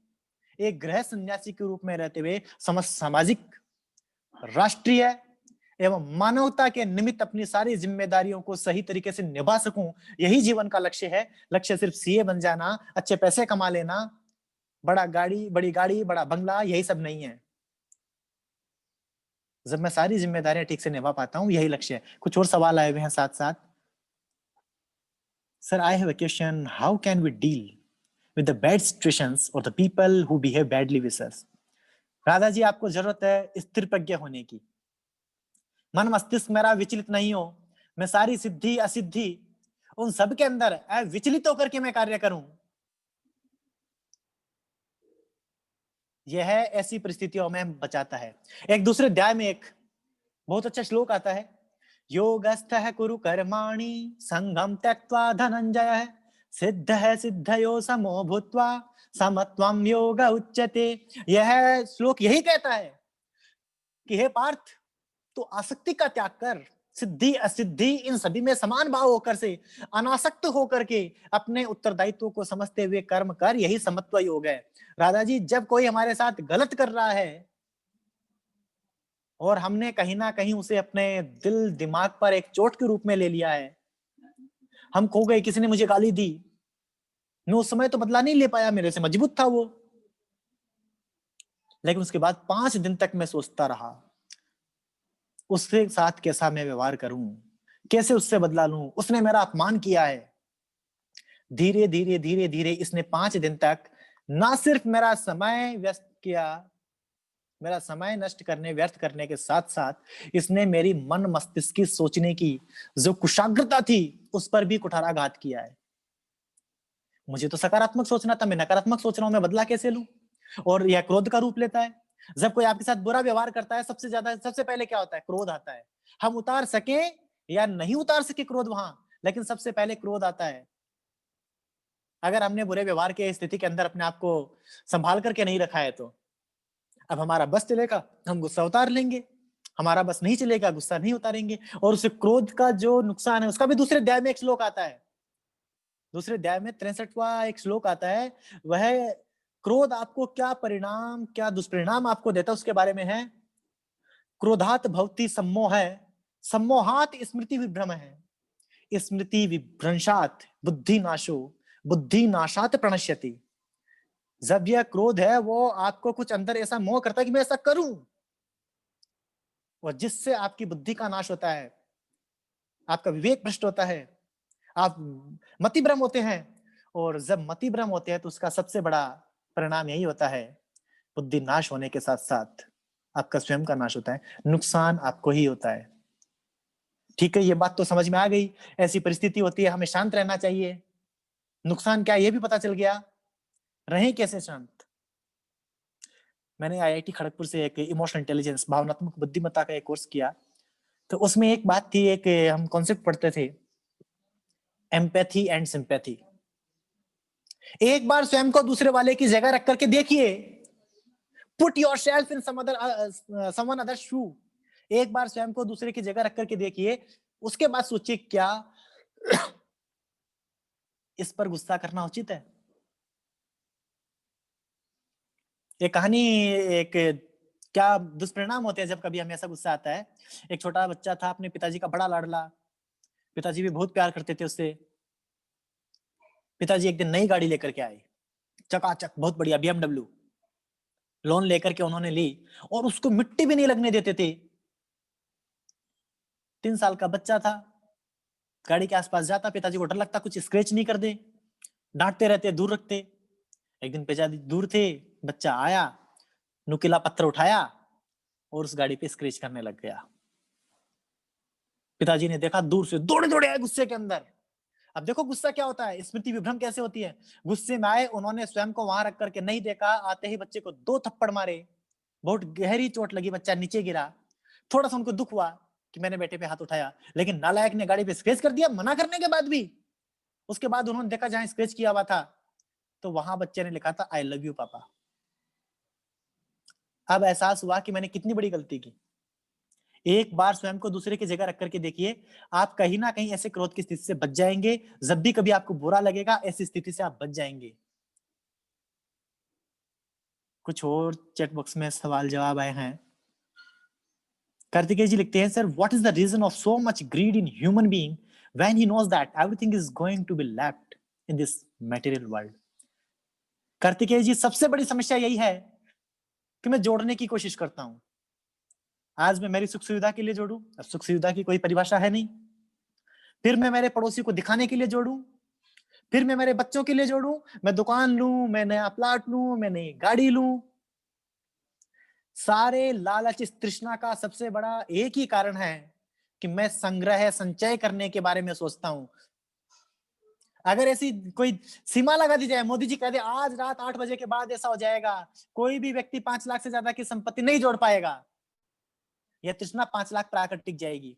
एक गृह सन्यासी के रूप में रहते हुए समस्त सामाजिक, राष्ट्रीय एवं मानवता के निमित्त अपनी सारी जिम्मेदारियों को सही तरीके से निभा सकूं। यही जीवन का लक्ष्य है। लक्ष्य सिर्फ सीए बन जाना, अच्छे पैसे कमा लेना, बड़ी गाड़ी, बड़ा बंगला, यही सब नहीं है। जब मैं सारी जिम्मेदारियां ठीक से निभा पाता हूँ, यही लक्ष्य है। कुछ और सवाल आए हुए हैं साथ साथ। Sir, I have a question, how can we deal with the bad situations और the people who behave badly with us? Radha ji, आपको जरूरत है स्थिर प्रज्ञ होने की। मन मस्तिष्क मेरा विचलित नहीं हो, मैं सारी सिद्धि असिद्धि उन सब के अंदर विचलित होकर के मैं कार्य करूं। यह ऐसी परिस्थितियों में बचाता है। एक दूसरे अध्याय में एक बहुत अच्छा श्लोक आता है, योगस्थः कुरु कर्माणि संगम त्यक्त्वा धनंजय सिद्ध सिद्धयो समो भूत्वा समत्वम योग उच्यते। यह श्लोक यही कहता है कि हे पार्थ, तो आसक्ति का त्याग कर, सिद्धि असिद्धि इन सभी में समान भाव होकर से अनासक्त होकर के अपने उत्तरदायित्व को समझते हुए कर्म कर, यही समत्व योग है। राधा जी, जब कोई हमारे साथ गलत कर रहा है और हमने कहीं ना कहीं उसे अपने दिल दिमाग पर एक चोट के रूप में ले लिया है, हम खो गए, किसी ने मुझे गाली दी, मैं उस समय तो बदला नहीं ले पाया, मेरे से मजबूत था वो, लेकिन उसके बाद 5 दिन तक मैं सोचता रहा उसके साथ कैसा मैं व्यवहार करूं, कैसे उससे बदला लूं, उसने मेरा अपमान किया है। धीरे धीरे धीरे धीरे इसने 5 दिन तक ना सिर्फ मेरा समय व्यस्त किया, मेरा समय नष्ट करने व्यर्थ करने के साथ साथ इसने मेरी मन मस्तिष्क की सोचने की जो कुशाग्रता थी उस पर भी कुठाराघात किया है। मुझे तो सकारात्मक सोचना था, मैं नकारात्मक सोच रहा हूं, मैं बदला कैसे लूं? और यह क्रोध का रूप लेता है। जब कोई आपके साथ बुरा व्यवहार करता है, सबसे पहले क्या होता है? क्रोध आता है। हम उतार सके या नहीं उतार सके क्रोध वहां, लेकिन सबसे पहले क्रोध आता है। अगर हमने बुरे व्यवहार के स्थिति के अंदर अपने आप को संभाल करके नहीं रखा है, तो अब हमारा बस चलेगा, हम गुस्सा उतार लेंगे, हमारा बस नहीं चलेगा, गुस्सा नहीं उतारेंगे, और उस क्रोध का जो नुकसान है उसका भी दूसरे अध्याय में एक श्लोक आता है। दूसरे अध्याय में 63वां एक श्लोक आता है, वह क्रोध आपको क्या परिणाम, क्या दुष्परिणाम आपको देता है उसके बारे में है। क्रोधात भवति सम्मोह, सम्मोहात स्मृति विभ्रम है, स्मृति विभ्रंशात बुद्धि नाशो, बुद्धि नाशात प्रणश्यति। जब यह क्रोध है वो आपको कुछ अंदर ऐसा मोह करता है कि मैं ऐसा करूं, और जिससे आपकी बुद्धि का नाश होता है, आपका विवेक भ्रष्ट होता है, आप मतिभ्रम होते हैं। और जब मतिभ्रम होते हैं तो उसका सबसे बड़ा परिणाम यही होता है, बुद्धि नाश होने के साथ साथ आपका स्वयं का नाश होता है, नुकसान आपको ही होता है। ठीक है, ये बात तो समझ में आ गई। ऐसी परिस्थिति होती है, हमें शांत रहना चाहिए। नुकसान क्या है ये भी पता चल गया, रहें कैसे शांत। मैंने आईआईटी खड़गपुर से एक इमोशनल इंटेलिजेंस, भावनात्मक बुद्धिमत्ता का एक कोर्स किया, तो उसमें एक बात थी, एक हम कॉन्सेप्ट पढ़ते थे, एम्पैथी एंड सिंपैथी। एक बार स्वयं को दूसरे वाले की जगह रख करके देखिए, put yourself in someone other shoe. एक बार स्वयं को दूसरे की जगह रख करके देखिए, उसके बाद सोचिए क्या इस पर गुस्सा करना उचित है। एक कहानी, एक क्या दुष्परिणाम होते हैं जब कभी हमें ऐसा गुस्सा आता है। एक छोटा बच्चा था, अपने पिताजी का बड़ा लाडला, पिताजी भी बहुत प्यार करते थे उससे। पिताजी एक दिन नई गाड़ी लेकर के आए, चकाचक बहुत बढ़िया BMW, लोन लेकर के उन्होंने ली, और उसको मिट्टी भी नहीं लगने देते थे। 3 साल का बच्चा था, गाड़ी के आसपास जाता, पिताजी को डर लगता कुछ स्क्रैच नहीं कर दे, डांटते रहते, दूर रखते। एक दिन पिताजी दूर थे, बच्चा आया, नुकीला पत्थर उठाया और उस गाड़ी पे स्क्रैच करने लग गया। पिताजी ने देखा, दूर से दौड़े दौड़े आए गुस्से के अंदर। अब देखो गुस्सा क्या होता है, स्मृति विभ्रम कैसे होती है। गुस्से में आए, उन्होंने स्वयं को वहां रख करके नहीं देखा, आते ही बच्चे को 2 थप्पड़ मारे, बहुत गहरी चोट लगी, बच्चा नीचे गिरा। थोड़ा सा उनको दुख हुआ कि मैंने बेटे पे हाथ उठाया, लेकिन नालायक ने गाड़ी पे स्क्रैच कर दिया मना करने के बाद भी। उसके बाद उन्होंने देखा जहां स्क्रैच किया हुआ था, तो वहां बच्चे ने लिखा था आई लव यू पापा। अब एहसास हुआ कि मैंने कितनी बड़ी गलती की। एक बार स्वयं को दूसरे की जगह रख करके देखिए, आप कहीं ना कहीं ऐसे क्रोध की स्थिति से बच जाएंगे। जब भी कभी आपको बुरा लगेगा, ऐसी स्थिति से आप बच जाएंगे। कुछ और चैट बॉक्स में सवाल जवाब आए हैं। कार्तिकेय जी लिखते हैं, sir what is the reason of so much greed in human being when he knows that everything is going to be left in this material world. Kartikeya ji, सबसे बड़ी समस्या यही है कि मैं जोड़ने की कोशिश करता हूं, आज मैं मेरी सुख सुविधा के लिए जोड़ूं, अब सुख सुविधा की कोई परिभाषा है नहीं। फिर मैं मेरे पड़ोसी को दिखाने के लिए जोड़ूं, फिर मैं मेरे बच्चों के लिए जोड़ूं, मैं दुकान लूं, मैं नया प्लाट लूं, मैं नई गाड़ी लूं। सारे लालच इस तृष्णा का सबसे बड़ा एक ही कारण है कि मैं संग्रह संचय करने के बारे में सोचता हूं। अगर ऐसी कोई सीमा लगा दी जाए, मोदी जी कह दे आज रात 8 बजे के बाद ऐसा हो जाएगा, कोई भी व्यक्ति 5 लाख से ज्यादा की संपत्ति नहीं जोड़ पाएगा, यह तृष्णा 5 लाख पर आकर टिक जाएगी।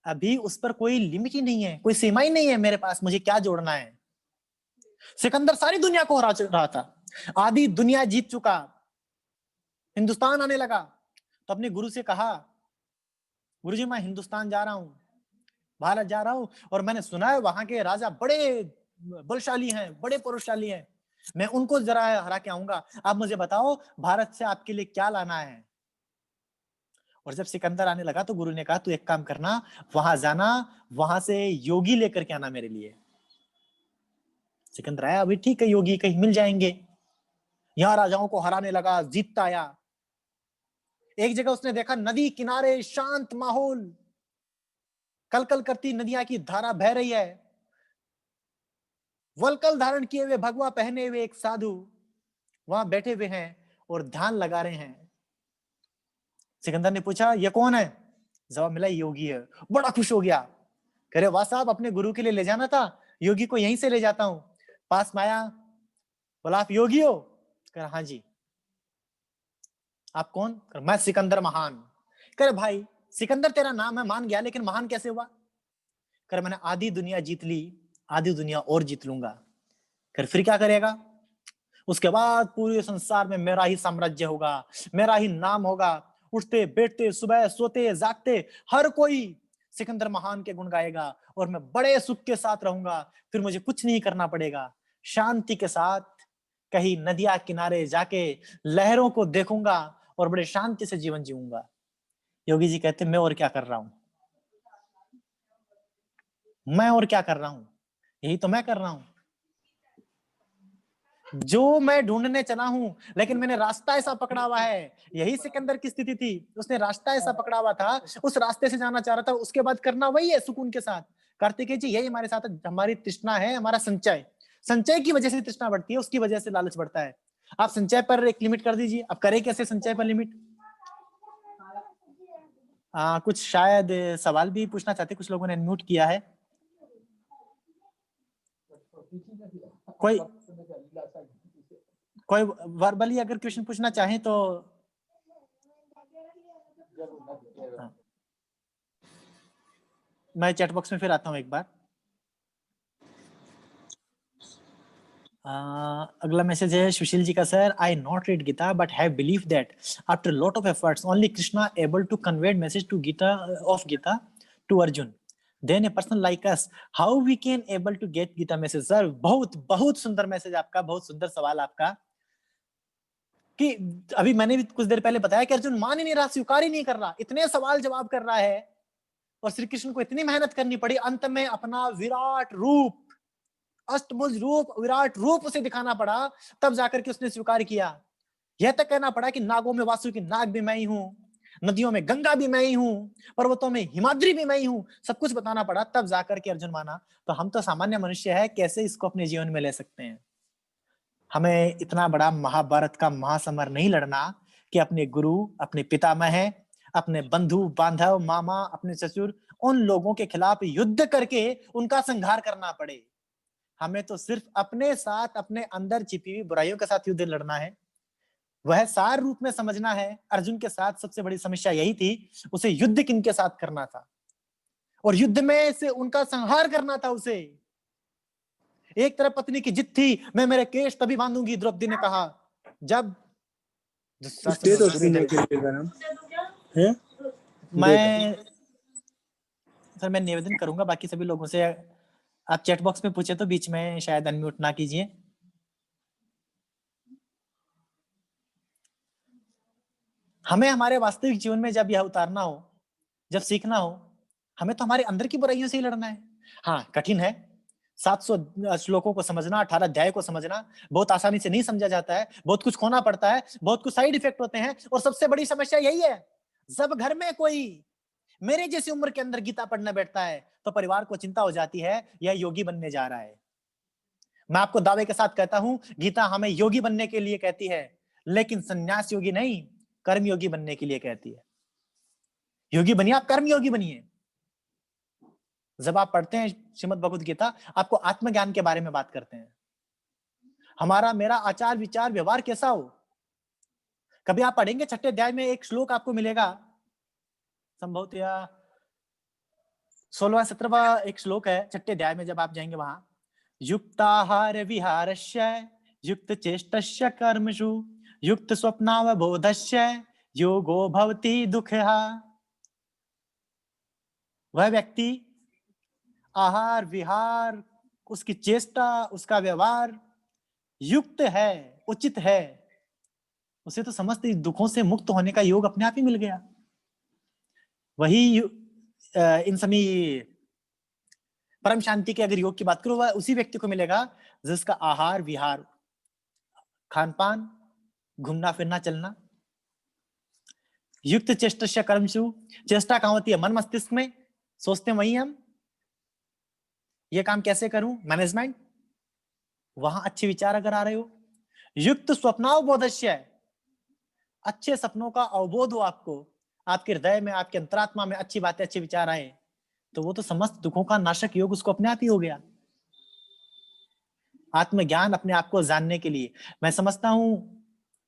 अभी उस पर कोई लिमिट ही नहीं है, कोई सीमा ही नहीं है मेरे पास, मुझे क्या जोड़ना है। सिकंदर सारी दुनिया को हरा रहा था, आधी दुनिया जीत चुका, हिंदुस्तान आने लगा, तो अपने गुरु से कहा, गुरुजी मैं हिंदुस्तान जा रहा हूं, भारत जा रहा हूं, और मैंने सुना है वहां के राजा बड़े बलशाली हैं, बड़े पौरुषशाली हैं, मैं उनको जरा हरा के आऊंगा, आप मुझे बताओ भारत से आपके लिए क्या लाना है। और जब सिकंदर आने लगा तो गुरु ने कहा तू एक काम करना, वहां जाना, वहां से योगी लेकर के आना मेरे लिए। सिकंदर आया, अभी ठीक है योगी कहीं मिल जाएंगे। यहां राजाओं को हराने लगा, जीतता आया। एक जगह उसने देखा नदी किनारे शांत माहौल, कलकल करती नदियां की धारा बह रही है, वलकल धारण किए हुए भगवा पहने हुए एक साधु वहां बैठे हुए हैं और ध्यान लगा रहे हैं। सिकंदर ने पूछा ये कौन है? जवाब मिला योगी है। बड़ा खुश हो गया, कह रहे वाह साहब अपने गुरु के लिए ले जाना था, योगी को यहीं से ले जाता हूं। पास में आया, बोला आप योगी हो? कह हाँ जी। आप कौन? मैं सिकंदर महान। कह भाई सिकंदर तेरा नाम है, मान गया, लेकिन महान कैसे हुआ? कर मैंने आधी दुनिया जीत ली, आधी दुनिया और जीत लूंगा। कर फिर क्या करेगा? उसके बाद पूरे संसार में मेरा ही साम्राज्य होगा, मेरा ही नाम होगा। उठते बैठते सुबह सोते जागते हर कोई सिकंदर महान के गुण गाएगा और मैं बड़े सुख के साथ रहूंगा। फिर मुझे कुछ नहीं करना पड़ेगा, शांति के साथ कहीं नदिया किनारे जाके लहरों को देखूंगा और बड़े शांति से जीवन जीऊंगा। योगी जी कहते मैं और क्या कर रहा हूं, मैं और क्या कर रहा हूं, यही तो मैं कर रहा हूं जो मैं ढूंढने चला हूं, लेकिन मैंने रास्ता ऐसा पकड़ा हुआ है। यही सिकंदर की स्थिति थी, उसने रास्ता ऐसा पकड़ा हुआ था, उस रास्ते से जाना चाह रहा था, उसके बाद करना वही है सुकून के साथ। कार्तिकेय जी यही हमारे साथ हमारी तृष्णा है, हमारा संचय, संचय की वजह से तृष्णा बढ़ती है, उसकी वजह से लालच बढ़ता है। आप संचय पर एक लिमिट कर दीजिए। आप करें कैसे संचय पर लिमिट? कुछ शायद सवाल भी पूछना चाहते, कुछ लोगों ने अनम्यूट किया है। कोई वर्बली अगर क्वेश्चन पूछना चाहे तो मैं चैट बॉक्स में फिर आता हूं एक बार। अगला मैसेज है सुशील जी का। Sir I not read Gita but have believe that after lot of efforts only Krishna able to convey message to Gita of Gita to Arjun, then a person like us how we can able to get Gita message. Sir बहुत बहुत सुंदर message आपका, बहुत सुंदर सवाल आपका। कि अभी मैंने भी कुछ देर पहले बताया कि अर्जुन मान ही नहीं रहा, स्वीकार ही नहीं कर रहा, इतने सवाल जवाब कर रहा है और श्री कृष्ण को इतनी मेहनत करनी पड़ी, अंत में अपना विराट रूप, अष्टभुज रूप, विराट रूप उसे दिखाना पड़ा, तब जाकर के उसने स्वीकार किया। यह तक कहना पड़ा कि नागों में वासुकी नाग भी मैं ही हूं, नदियों में गंगा भी मैं ही हूं, पर्वतों में हिमाद्री भी मैं ही हूं, सब कुछ बताना पड़ा, तब जाकर के अर्जुन माना। तो हम तो सामान्य मनुष्य है, कैसे इसको अपने जीवन में ले सकते हैं? हमें इतना बड़ा महाभारत का महासमर नहीं लड़ना कि अपने गुरु, अपने पितामह, अपने बंधु बांधव, मामा, अपने ससुर, उन लोगों के खिलाफ युद्ध करके उनका संहार करना पड़े। हमें तो सिर्फ अपने साथ, अपने अंदर छिपी हुई बुराइयों के साथ युद्ध लड़ना है, वह सार रूप में समझना है। अर्जुन के साथ सबसे बड़ी समस्या यही थी, उसे युद्ध किनके साथ करना था और युद्ध में से उनका संहार करना था उसे। एक तरफ पत्नी की जिद थी, मैं मेरे केश तभी बांधूंगी, द्रौपदी ने कहा। जब मैं निवेदन करूंगा बाकी सभी लोगों से, आप चैट बॉक्स में पूछे तो बीच में शायद अनम्यूट ना कीजिए। हमें हमारे वास्तविक जीवन में जब यह उतारना हो, जब सीखना हो, हमें तो हमारे अंदर की बुराइयों से ही लड़ना है। हाँ कठिन है, 700 श्लोकों को समझना, 18 अध्याय को समझना बहुत आसानी से नहीं समझा जाता है, बहुत कुछ खोना पड़ता है, बहुत कुछ साइड इफेक्ट होते हैं, और सबसे बड़ी समस्या यही है जब घर में कोई मेरे जैसी उम्र के अंदर गीता पढ़ने बैठता है तो परिवार को चिंता हो जाती है, यह योगी बनने जा रहा है। मैं आपको दावे के साथ कहता हूं, गीता हमें योगी बनने के लिए कहती है, लेकिन संन्यास योगी नहीं, कर्म योगी बनने के लिए कहती है। योगी बनिए, आप कर्म योगी बनिए। जब आप पढ़ते हैं श्रीमद् भगवद गीता, आपको आत्मज्ञान के बारे में बात करते हैं। हमारा मेरा आचार विचार व्यवहार कैसा हो। कभी आप पढ़ेंगे 6ठे अध्याय में एक श्लोक आपको मिलेगा, संभवतः 16वां-17वां एक श्लोक है 6ठे अध्याय में। जब आप जाएंगे वहां, युक्ताहार विहारस्य युक्त चेष्टस्य कर्मसु युक्त स्वप्नावबोधस्य योगो भवति दुःखः। वह व्यक्ति आहार विहार, उसकी चेष्टा, उसका व्यवहार युक्त है, उचित है, उसे तो समस्त दुखों से मुक्त होने का योग अपने आप ही मिल गया। वही इन सभी परम शांति के अगर योग की बात करो, वह उसी व्यक्ति को मिलेगा जिसका आहार विहार, खान पान, घूमना फिरना चलना, युक्त चेष्टस्य कर्मसु, चेष्टा कहां होती है? मन मस्तिष्क में, सोचते हैं वही हम, ये काम कैसे करूं, मैनेजमेंट, वहां अच्छे विचार अगर आ रहे हो। युक्त स्वप्नावबोधस्य, अच्छे सपनों का अवबोध हो आपको, आपके हृदय में, आपके अंतरात्मा में अच्छी बातें, अच्छे विचार आए, तो वो तो समस्त दुखों का नाशक योग उसको अपने आप ही हो गया। आत्मज्ञान अपने आप को जानने के लिए मैं समझता हूं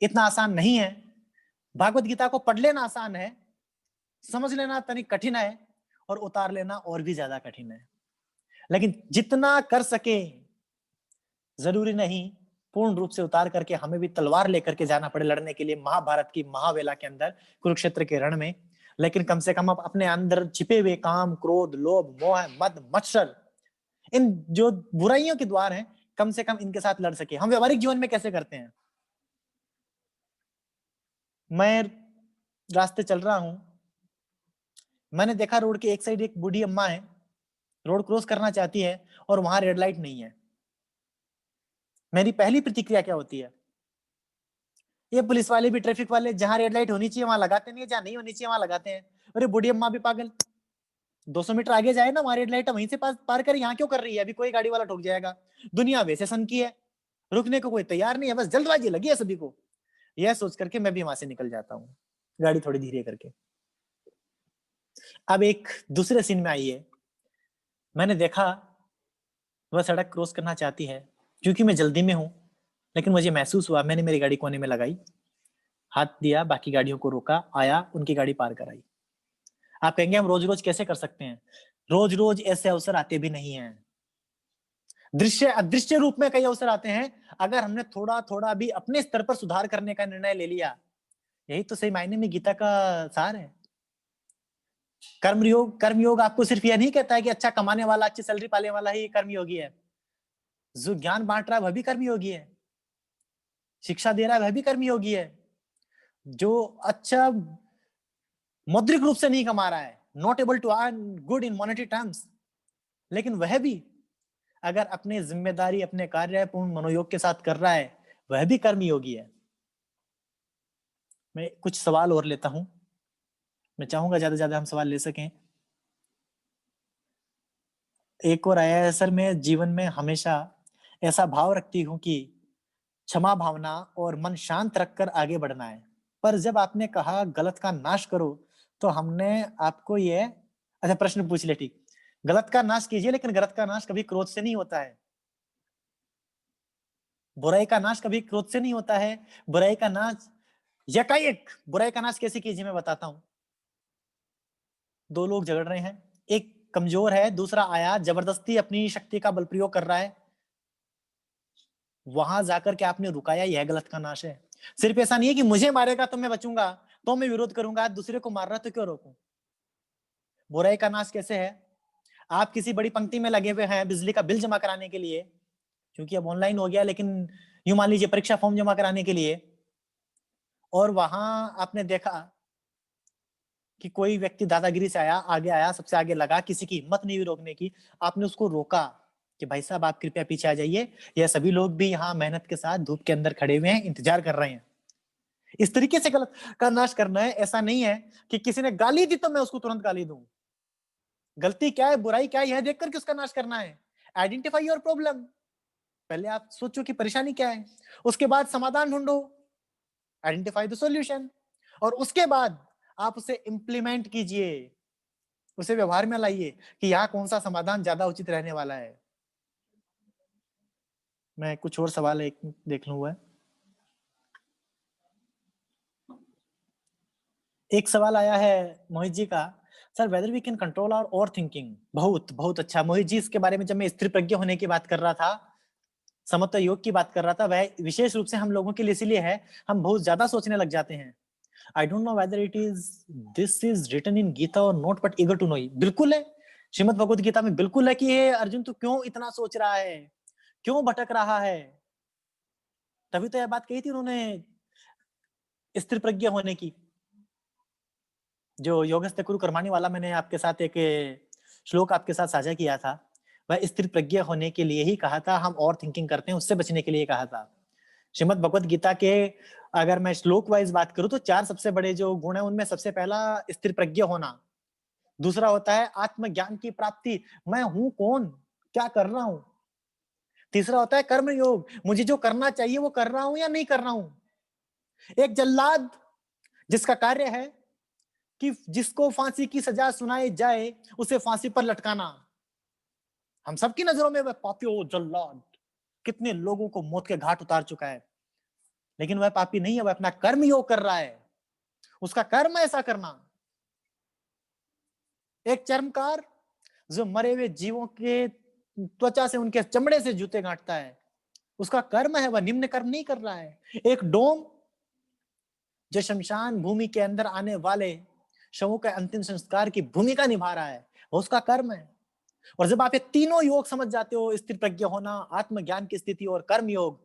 इतना आसान नहीं है। भागवत गीता को पढ़ लेना आसान है, समझ लेना तनिक कठिन है, और उतार लेना और भी ज्यादा कठिन है। लेकिन जितना कर सके, जरूरी नहीं पूर्ण रूप से उतार करके हमें भी तलवार लेकर के जाना पड़े लड़ने के लिए महाभारत की महावेला के अंदर, कुरुक्षेत्र के रण में। लेकिन कम से कम अपने अंदर छिपे हुए काम, क्रोध, लोभ, मोह, मद, मत्सर, इन जो बुराइयों के द्वार हैं, कम से कम इनके साथ लड़ सके। हम व्यवहारिक जीवन में कैसे करते हैं? मैं रास्ते चल रहा हूं, मैंने देखा रोड के एक साइड एक बूढ़ी अम्मा है, रोड क्रॉस करना चाहती है और वहां रेड लाइट नहीं है। मेरी पहली प्रतिक्रिया क्या होती है? ये पुलिस वाले भी, ट्रैफिक वाले, जहां रेड लाइट होनी चाहिए वहां लगाते नहीं है, जहां नहीं होनी चाहिए वहां लगाते हैं। अरे बूढ़ी अम्मा भी पागल, 200 मीटर आगे जाए ना, वहां रेड लाइट है, वहीं से पार कर, यहाँ क्यों कर रही है? अभी कोई गाड़ी वाला ठोक जाएगा। दुनिया वैसे सन की है, रुकने को कोई तैयार नहीं है, बस जल्दबाजी लगी है सभी को। यह सोच करके मैं भी वहां से निकल जाता हूँ, गाड़ी थोड़ी धीरे करके। अब एक दूसरे सीन में आई है, मैंने देखा वह सड़क क्रॉस करना चाहती है, क्योंकि मैं जल्दी में हूं, लेकिन मुझे महसूस हुआ, मैंने मेरी गाड़ी कोने में लगाई, हाथ दिया, बाकी गाड़ियों को रोका, आया, उनकी गाड़ी पार कराई। आप कहेंगे हम रोज रोज कैसे कर सकते हैं? रोज रोज ऐसे अवसर आते भी नहीं हैं। दृश्य अदृश्य रूप में कई अवसर आते हैं। अगर हमने थोड़ा थोड़ा भी अपने स्तर पर सुधार करने का निर्णय ले लिया, यही तो सही मायने में गीता का सार है। कर्मयोग आपको सिर्फ यह नहीं कहता है कि अच्छा कमाने वाला, अच्छी सैलरी पाने वाला ही कर्मयोगी है। जो ज्ञान बांट रहा है वह भी कर्मयोगी है, शिक्षा दे रहा है वह भी कर्मयोगी है, जो अच्छा मौद्रिक रूप से नहीं कमा रहा है, not able to earn good in monetary terms, लेकिन वह भी अगर अपने जिम्मेदारी, अपने कार्य पूर्ण मनोयोग के साथ कर रहा है, वह भी कर्मयोगी है। मैं कुछ सवाल और लेता हूं, मैं चाहूंगा ज्यादा से ज्यादा हम सवाल ले सकें। एक और आया है, सर मैं जीवन में हमेशा ऐसा भाव रखती हूं कि क्षमा भावना और मन शांत रखकर आगे बढ़ना है, पर जब आपने कहा गलत का नाश करो, तो हमने आपको ये अच्छा प्रश्न पूछ लिया, ठीक, गलत का नाश कीजिए, लेकिन गलत का नाश कभी क्रोध से नहीं होता है। बुराई का नाश कभी क्रोध से नहीं होता है। बुराई का नाश यकायक, बुराई का नाश कैसे कीजिए मैं बताता हूं। दो लोग झगड़ रहे हैं, एक कमजोर है, दूसरा आया जबरदस्ती अपनी शक्ति का बल प्रयोग कर रहा है, वहां जाकर के आपने रुकाया, यह गलत का नाश है। सिर्फ ऐसा नहीं है कि मुझे मारेगा तो मैं बचूंगा, तो मैं विरोध करूंगा, दूसरे को मार रहा तो क्यों रोकूं। बुराई का नाश कैसे है? आप किसी बड़ी पंक्ति में लगे हुए हैं बिजली का बिल जमा कराने के लिए, क्योंकि अब ऑनलाइन हो गया, लेकिन यूं मान लीजिए परीक्षा फॉर्म जमा कराने के लिए, और वहां आपने देखा कि कोई व्यक्ति दादागिरी से आया, आगे आया, सबसे आगे लगा, किसी की हिम्मत नहीं हुई रोकने की, आपने उसको रोका कि भाई साहब आप कृपया पीछे आ जाइए, यह सभी लोग भी यहाँ मेहनत के साथ धूप के अंदर खड़े हुए हैं, इंतजार कर रहे हैं। इस तरीके से गलत का नाश करना है। ऐसा नहीं है कि किसी ने गाली दी तो मैं उसको तुरंत गाली दूं। गलती क्या है, बुराई क्या है, यह देख करके उसका नाश करना है। आइडेंटिफाई योर प्रॉब्लम, पहले आप सोचो कि परेशानी क्या है, उसके बाद समाधान ढूंढो, आइडेंटिफाई द सॉल्यूशन, और उसके बाद आप उसे इंप्लीमेंट कीजिए, उसे व्यवहार में लाइए कि यहाँ कौन सा समाधान ज्यादा उचित रहने वाला है। मैं कुछ और सवाल एक देख लूंगा। एक सवाल आया है मोहित जी का, sir whether we can control our overthinking. बहुत बहुत अच्छा मोहित जी, इसके बारे में जब मैं स्थिर प्रज्ञ होने की बात कर रहा था, समत्व योग की बात कर रहा था, वह विशेष रूप से हम लोगों के लिए इसलिए है, हम बहुत ज्यादा सोचने लग जाते हैं। I don't know whether it is this is written in Gita और not, but eager to know. बिल्कुल है, श्रीमद भगवत गीता में बिल्कुल है कि हे अर्जुन तू क्यों इतना सोच रहा है, क्यों भटक रहा है। तभी तो यह बात कही थी उन्होंने स्थिर प्रज्ञ होने की। जो योगस्थ कुरु कर्माणि वाला मैंने आपके साथ एक श्लोक आपके साथ साझा किया था, वह स्थिर प्रज्ञ होने के लिए ही कहा था। हम और थिंकिंग करते हैं, उससे बचने के लिए कहा था। श्रीमद भगवत गीता के अगर मैं श्लोक वाइज बात करूं तो 4 सबसे बड़े जो गुण है, उनमें सबसे पहला स्थिर प्रज्ञ होना, दूसरा होता है आत्मज्ञान की प्राप्ति, मैं हूं कौन, क्या कर रहा हूं, तीसरा होता है कर्म योग, मुझे जो करना चाहिए वो कर रहा हूं या नहीं कर रहा हूं। एक जल्लाद जिसका कार्य है कि जिसको फांसी की सजा सुनाई जाए उसे फांसी पर लटकाना, हम सबकी नजरों में वह पापियों जल्लाद कितने लोगों को मौत के घाट उतार चुका है, लेकिन वह पापी नहीं है, वह अपना कर्म योग कर रहा है, उसका कर्म ऐसा करना। एक चर्मकार जो मरे हुए जीवों के त्वचा से, उनके चमड़े से जूते गांठता है, उसका कर्म है, वह निम्न कर्म नहीं कर रहा है। एक डोम जो शमशान भूमि के अंदर आने वाले शवों के अंतिम संस्कार की भूमिका निभा रहा है, वो उसका कर्म है। और जब आप ये तीनों योग समझ जाते हो, स्थिर प्रज्ञ होना, आत्मज्ञान की स्थिति और कर्म योग,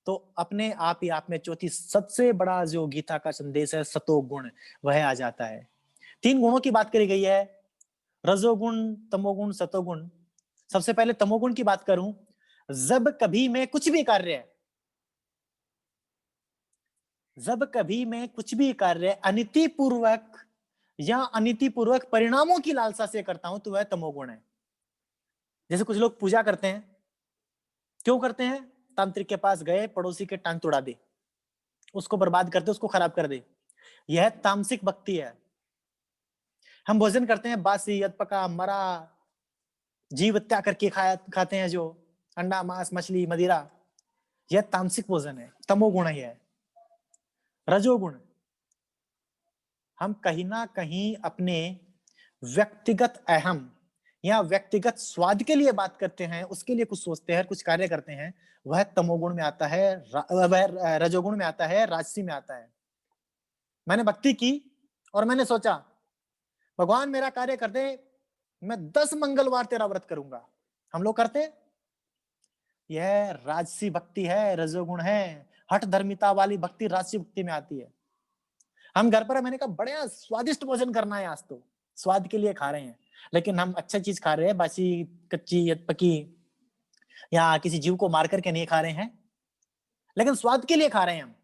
तो अपने आप ही आप में चौथी सबसे बड़ा जो गीता का संदेश है सतो गुण, वह आ जाता है। 3 गुणों की बात करी गई है, रजोगुण, तमोगुण, सतोगुण। सबसे पहले तमोगुण की बात करूं, जब कभी मैं कुछ भी कार्य अनिति पूर्वक या अनिति पूर्वक परिणामों की लालसा से करता हूं तो वह तमोगुण है। जैसे कुछ लोग पूजा करते हैं, क्यों करते हैं, तांत्रिक के पास गए, पड़ोसी के टांग तोड़ा दे, उसको बर्बाद कर दे, उसको खराब कर दे, यह तामसिक भक्ति है। हम भोजन करते हैं बासी, अधपका, मरा, जीव हत्या करके खाते हैं, जो अंडा, मांस, मछली, मदिरा, यह तामसिक भोजन है, तमोगुण है। रजोगुण, हम कहीं ना कहीं अपने व्यक्तिगत अहम या व्यक्तिगत स्वाद के लिए बात करते हैं, उसके लिए कुछ सोचते हैं, कुछ कार्य करते हैं, वह तमोगुण में आता है, वह रजोगुण में आता है, राजसी में आता है। मैंने भक्ति की और मैंने सोचा भगवान मेरा कार्य कर दे, मैं 10 मंगलवार तेरा व्रत करूंगा। हम लोग करते हैं, यह राजसी भक्ति है, रजोगुण है। हठ धर्मिता वाली भक्ति राजसी भक्ति में आती है। हम घर पर, मैंने कहा बड़ा स्वादिष्ट भोजन करना है, आज तो स्वाद के लिए खा रहे हैं, लेकिन हम अच्छा चीज खा रहे हैं, बासी, कच्ची या पकी, या किसी जीव को मार करके नहीं खा रहे हैं, लेकिन स्वाद के लिए खा रहे हैं हम।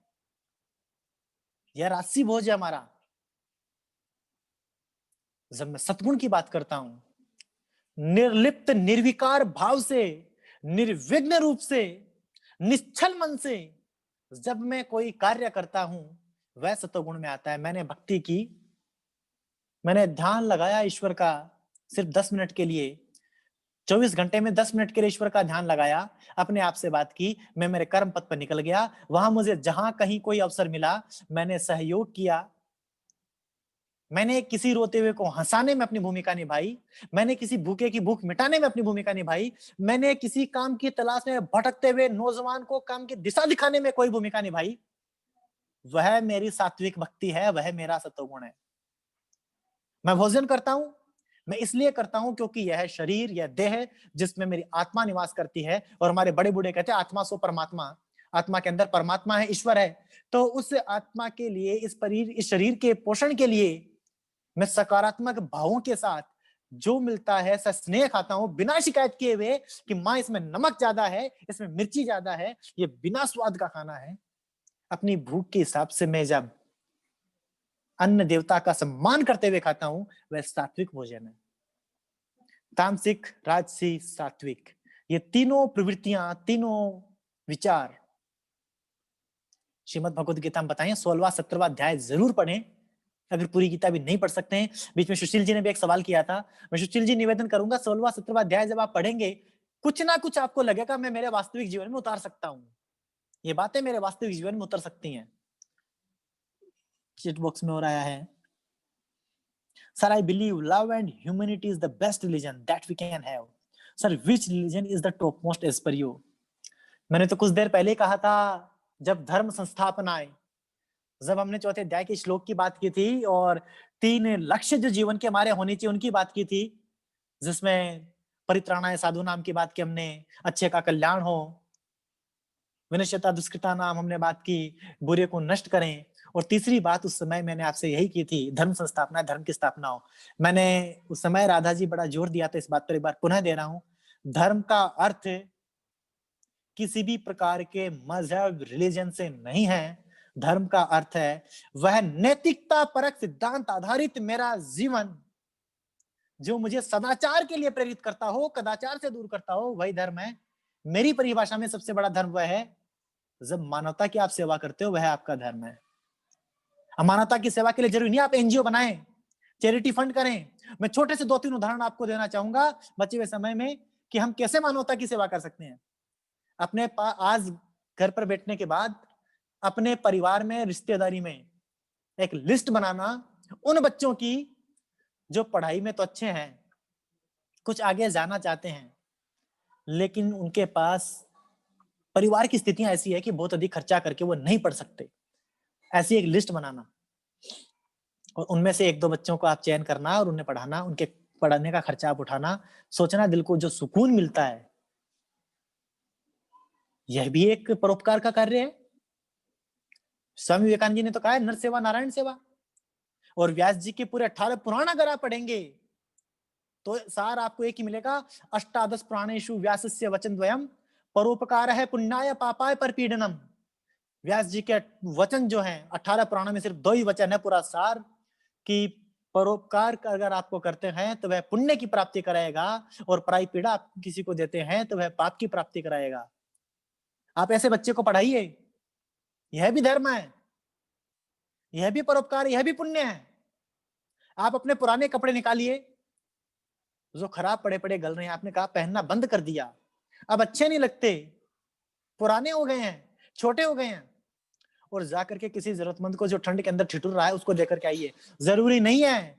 यह राजसी भोज है हमारा। जब मैं सतगुण की बात करता हूं, निर्लिप्त निर्विकार भाव से, निर्विघ्न रूप से, निश्चल मन से जब मैं कोई कार्य करता हूं, वह सतोगुण में आता है। मैंने भक्ति की, मैंने ध्यान लगाया ईश्वर का सिर्फ 10 मिनट के लिए, 24 घंटे में 10 मिनट के लिए ईश्वर का ध्यान लगाया, अपने आप से बात की, मैं मेरे कर्म पथ पर निकल गया। वहां मुझे जहां कहीं कोई अवसर मिला, मैंने सहयोग किया, मैंने किसी रोते हुए को हंसाने में अपनी भूमिका निभाई, मैंने किसी भूखे की भूख मिटाने में अपनी भूमिका निभाई, मैंने किसी काम की तलाश में भटकते हुए नौजवान को काम की दिशा दिखाने में कोई भूमिका निभाई। वह मेरी सात्विक भक्ति है, वह मेरा सतोगुण है। मैं भोजन करता हूं, मैं इसलिए करता हूं क्योंकि यह शरीर, यह देह जिसमें मेरी आत्मा निवास करती है, और हमारे बड़े बूढ़े कहते हैं आत्मा सो परमात्मा, आत्मा के अंदर परमात्मा है, ईश्वर है। तो उस आत्मा के लिए, इस शरीर के पोषण के लिए मैं सकारात्मक भावों के साथ जो मिलता है स्नेह खाता हूं, बिना शिकायत किए हुए कि मां इसमें नमक ज्यादा है, इसमें मिर्ची ज्यादा है, ये बिना स्वाद का खाना है। अपनी भूख के हिसाब से मैं जब अन्न देवता का सम्मान करते हुए खाता हूं, वह सात्विक भोजन है। तामसिक, राजसी, सात्विक, ये तीनों प्रवृत्तियां, तीनों विचार श्रीमद् भगवद गीता में बताएं। 16वां 17वां अध्याय जरूर पढ़ें, अगर पूरी गीता भी नहीं पढ़ सकते हैं। बीच में सुशील जी ने भी एक सवाल किया था, मैं सुशील जी निवेदन करूंगा 16वां 17वां अध्याय जब आप पढ़ेंगे, कुछ ना कुछ आपको लगेगा मैं मेरे वास्तविक जीवन में उतार सकता हूं, ये बातें मेरे वास्तविक जीवन में उतर सकती हैं। चैट बॉक्स में हो रहा है, sir I believe love and humanity is the best religion that we can have. Sir which religion is the top most as per you. मैंने तो कुछ देर पहले कहा था, जब धर्म संस्थापनाएं, जब हमने चौथे अध्याय के श्लोक की बात की थी और 3 लक्ष्य जो जीवन के हमारे होने चाहिए उनकी बात की थी, जिसमें परित्राणाय साधु नाम की बात की हमने, अच्छे का कल्याण हो, विनश्यता दुष्कृता नाम हमने बात की, बुरे को नष्ट करें, और तीसरी बात उस समय मैंने आपसे यही की थी, धर्म संस्थापना, धर्म की स्थापना हो। मैंने उस समय राधा जी बड़ा जोर दिया था इस बात पर, एक बार पुनः दे रहा हूं, धर्म का अर्थ किसी भी प्रकार के मजहब रिलीजन से नहीं है। धर्म का अर्थ है वह नैतिकता परक सिद्धांत आधारित मेरा जीवन, जो मुझे सदाचार के लिए प्रेरित करता हो, कदाचार से दूर करता हो, वही धर्म है। मेरी परिभाषा में सबसे बड़ा धर्म वह है जब मानवता की आप सेवा करते हो, वह आपका धर्म है। मानवता की सेवा के लिए जरूरी नहीं आप एनजीओ बनाएं, चैरिटी फंड करें। मैं छोटे से 2-3 उदाहरण आपको देना चाहूंगा बचे हुए समय में कि हम कैसे मानवता की सेवा कर सकते हैं। अपने आज घर पर बैठने के बाद अपने परिवार में, रिश्तेदारी में एक लिस्ट बनाना उन बच्चों की जो पढ़ाई में तो अच्छे हैं, कुछ आगे जाना चाहते हैं, लेकिन उनके पास परिवार की स्थितियां ऐसी है कि बहुत अधिक खर्चा करके वो नहीं पढ़ सकते। ऐसी एक लिस्ट बनाना और उनमें से 1-2 बच्चों को आप चयन करना और उन्हें पढ़ाना, उनके पढ़ाने का खर्चा आप उठाना। सोचना दिल को जो सुकून मिलता है, यह भी एक परोपकार का कार्य है। स्वामी विवेकानंद जी ने तो कहा है नर सेवा नारायण सेवा। और व्यास जी के पूरे 18 पुराण अगर आप पढ़ेंगे तो सार आपको एक ही मिलेगा, अष्टादश पुराणेषु व्यासस्य वचन द्वयम परोपकार है पुण्याय पापाय परपीडनम। व्यास जी के वचन जो हैं 18 पुराणों में सिर्फ 2 ही वचन है पूरा सार, कि परोपकार अगर आपको करते हैं तो वह पुण्य की प्राप्ति कराएगा, और पराई पीड़ा आप किसी को देते हैं तो वह पाप की प्राप्ति कराएगा। आप ऐसे बच्चे को पढ़ाइए, यह भी धर्म है, यह भी परोपकार, यह भी पुण्य है। आप अपने पुराने कपड़े निकालिए जो खराब पड़े पड़े गल रहे हैं, आपने कहा पहनना बंद कर दिया, अब अच्छे नहीं लगते, पुराने हो गए हैं, छोटे हो गए हैं, और जाकर के किसी जरूरतमंद को जो ठंड के अंदर ठिठुर रहा है उसको देकर के आइए। जरूरी नहीं है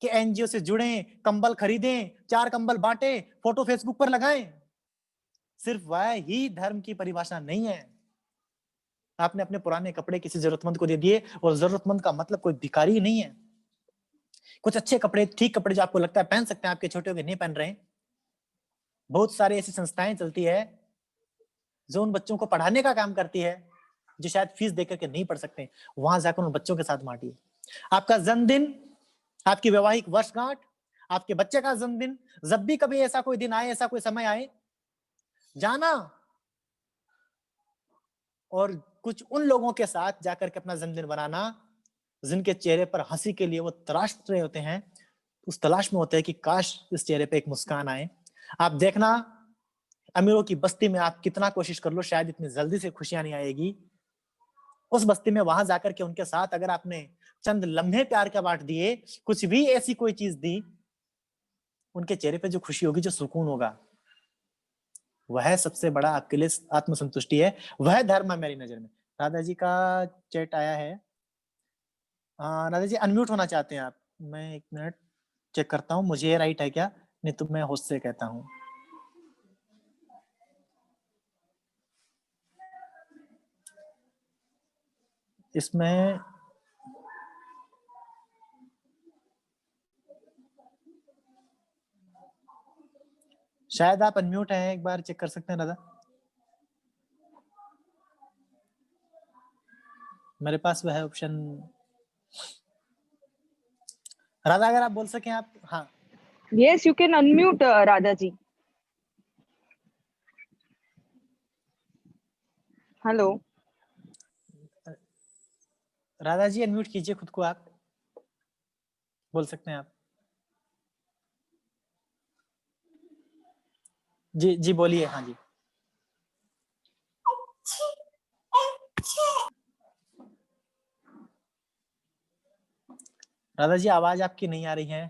कि एनजीओ से जुड़ें, कंबल खरीदें, 4 कंबल बांटे, फोटो फेसबुक पर लगाएं। सिर्फ वह ही धर्म की परिभाषा नहीं है। आपने अपने पुराने कपड़े किसी जरूरतमंद को दे दिए, और जरूरतमंद का मतलब कोई भिखारी नहीं है। कुछ अच्छे कपड़े, ठीक कपड़े जो आपको लगता है पहन सकते हैं, आपके छोटे हो गए नहीं पहन रहे। बहुत सारी ऐसी संस्थाएं चलती है जो उन बच्चों को पढ़ाने का काम करती है, जो शायद फीस देकर के नहीं पढ़ सकते। वहां जाकर उन बच्चों के साथ बांटिए। आपका जन्मदिन, आपकी वैवाहिक वर्षगांठ, आपके बच्चे का जन्मदिन, जब भी कभी ऐसा कोई दिन आए, ऐसा कोई समय आए, जाना और कुछ उन लोगों के साथ जाकर के अपना जन्मदिन बनाना जिनके चेहरे पर हंसी के लिए वो तलाश रहे होते हैं, उस तलाश में होते हैं कि काश इस चेहरे पे एक मुस्कान आए। आप देखना, अमीरों की बस्ती में आप कितना कोशिश कर लो, शायद इतनी जल्दी से खुशियां नहीं आएगी। उस बस्ती में वहां जाकर के उनके साथ अगर आपने चंद लम्हे प्यार के बांट दिए, कुछ भी ऐसी कोई चीज दी, उनके चेहरे पे जो खुशी होगी, जो सुकून होगा, वह सबसे बड़ा आपके लिए आत्मसंतुष्टि है, वह धर्म है मेरी नजर में। राधा जी का चैट आया है। राधा जी अनम्यूट होना चाहते हैं आप, मैं 1 मिनट चेक करता हूं, मुझे ये राइट है क्या, नहीं तो मैं होस्ट से कहता हूं। इसमें शायद आप अनम्यूट हैं, एक बार चेक कर सकते हैं राधा। मेरे पास वह ऑप्शन, राधा अगर आप बोल सकें आप। हाँ, Yes, you can unmute, Radha ji. Hello. Radha ji unmute कीजिए खुद को, आप बोल सकते हैं आप। जी जी बोलिए। हाँ जी। राधा जी आवाज आपकी नहीं आ रही है।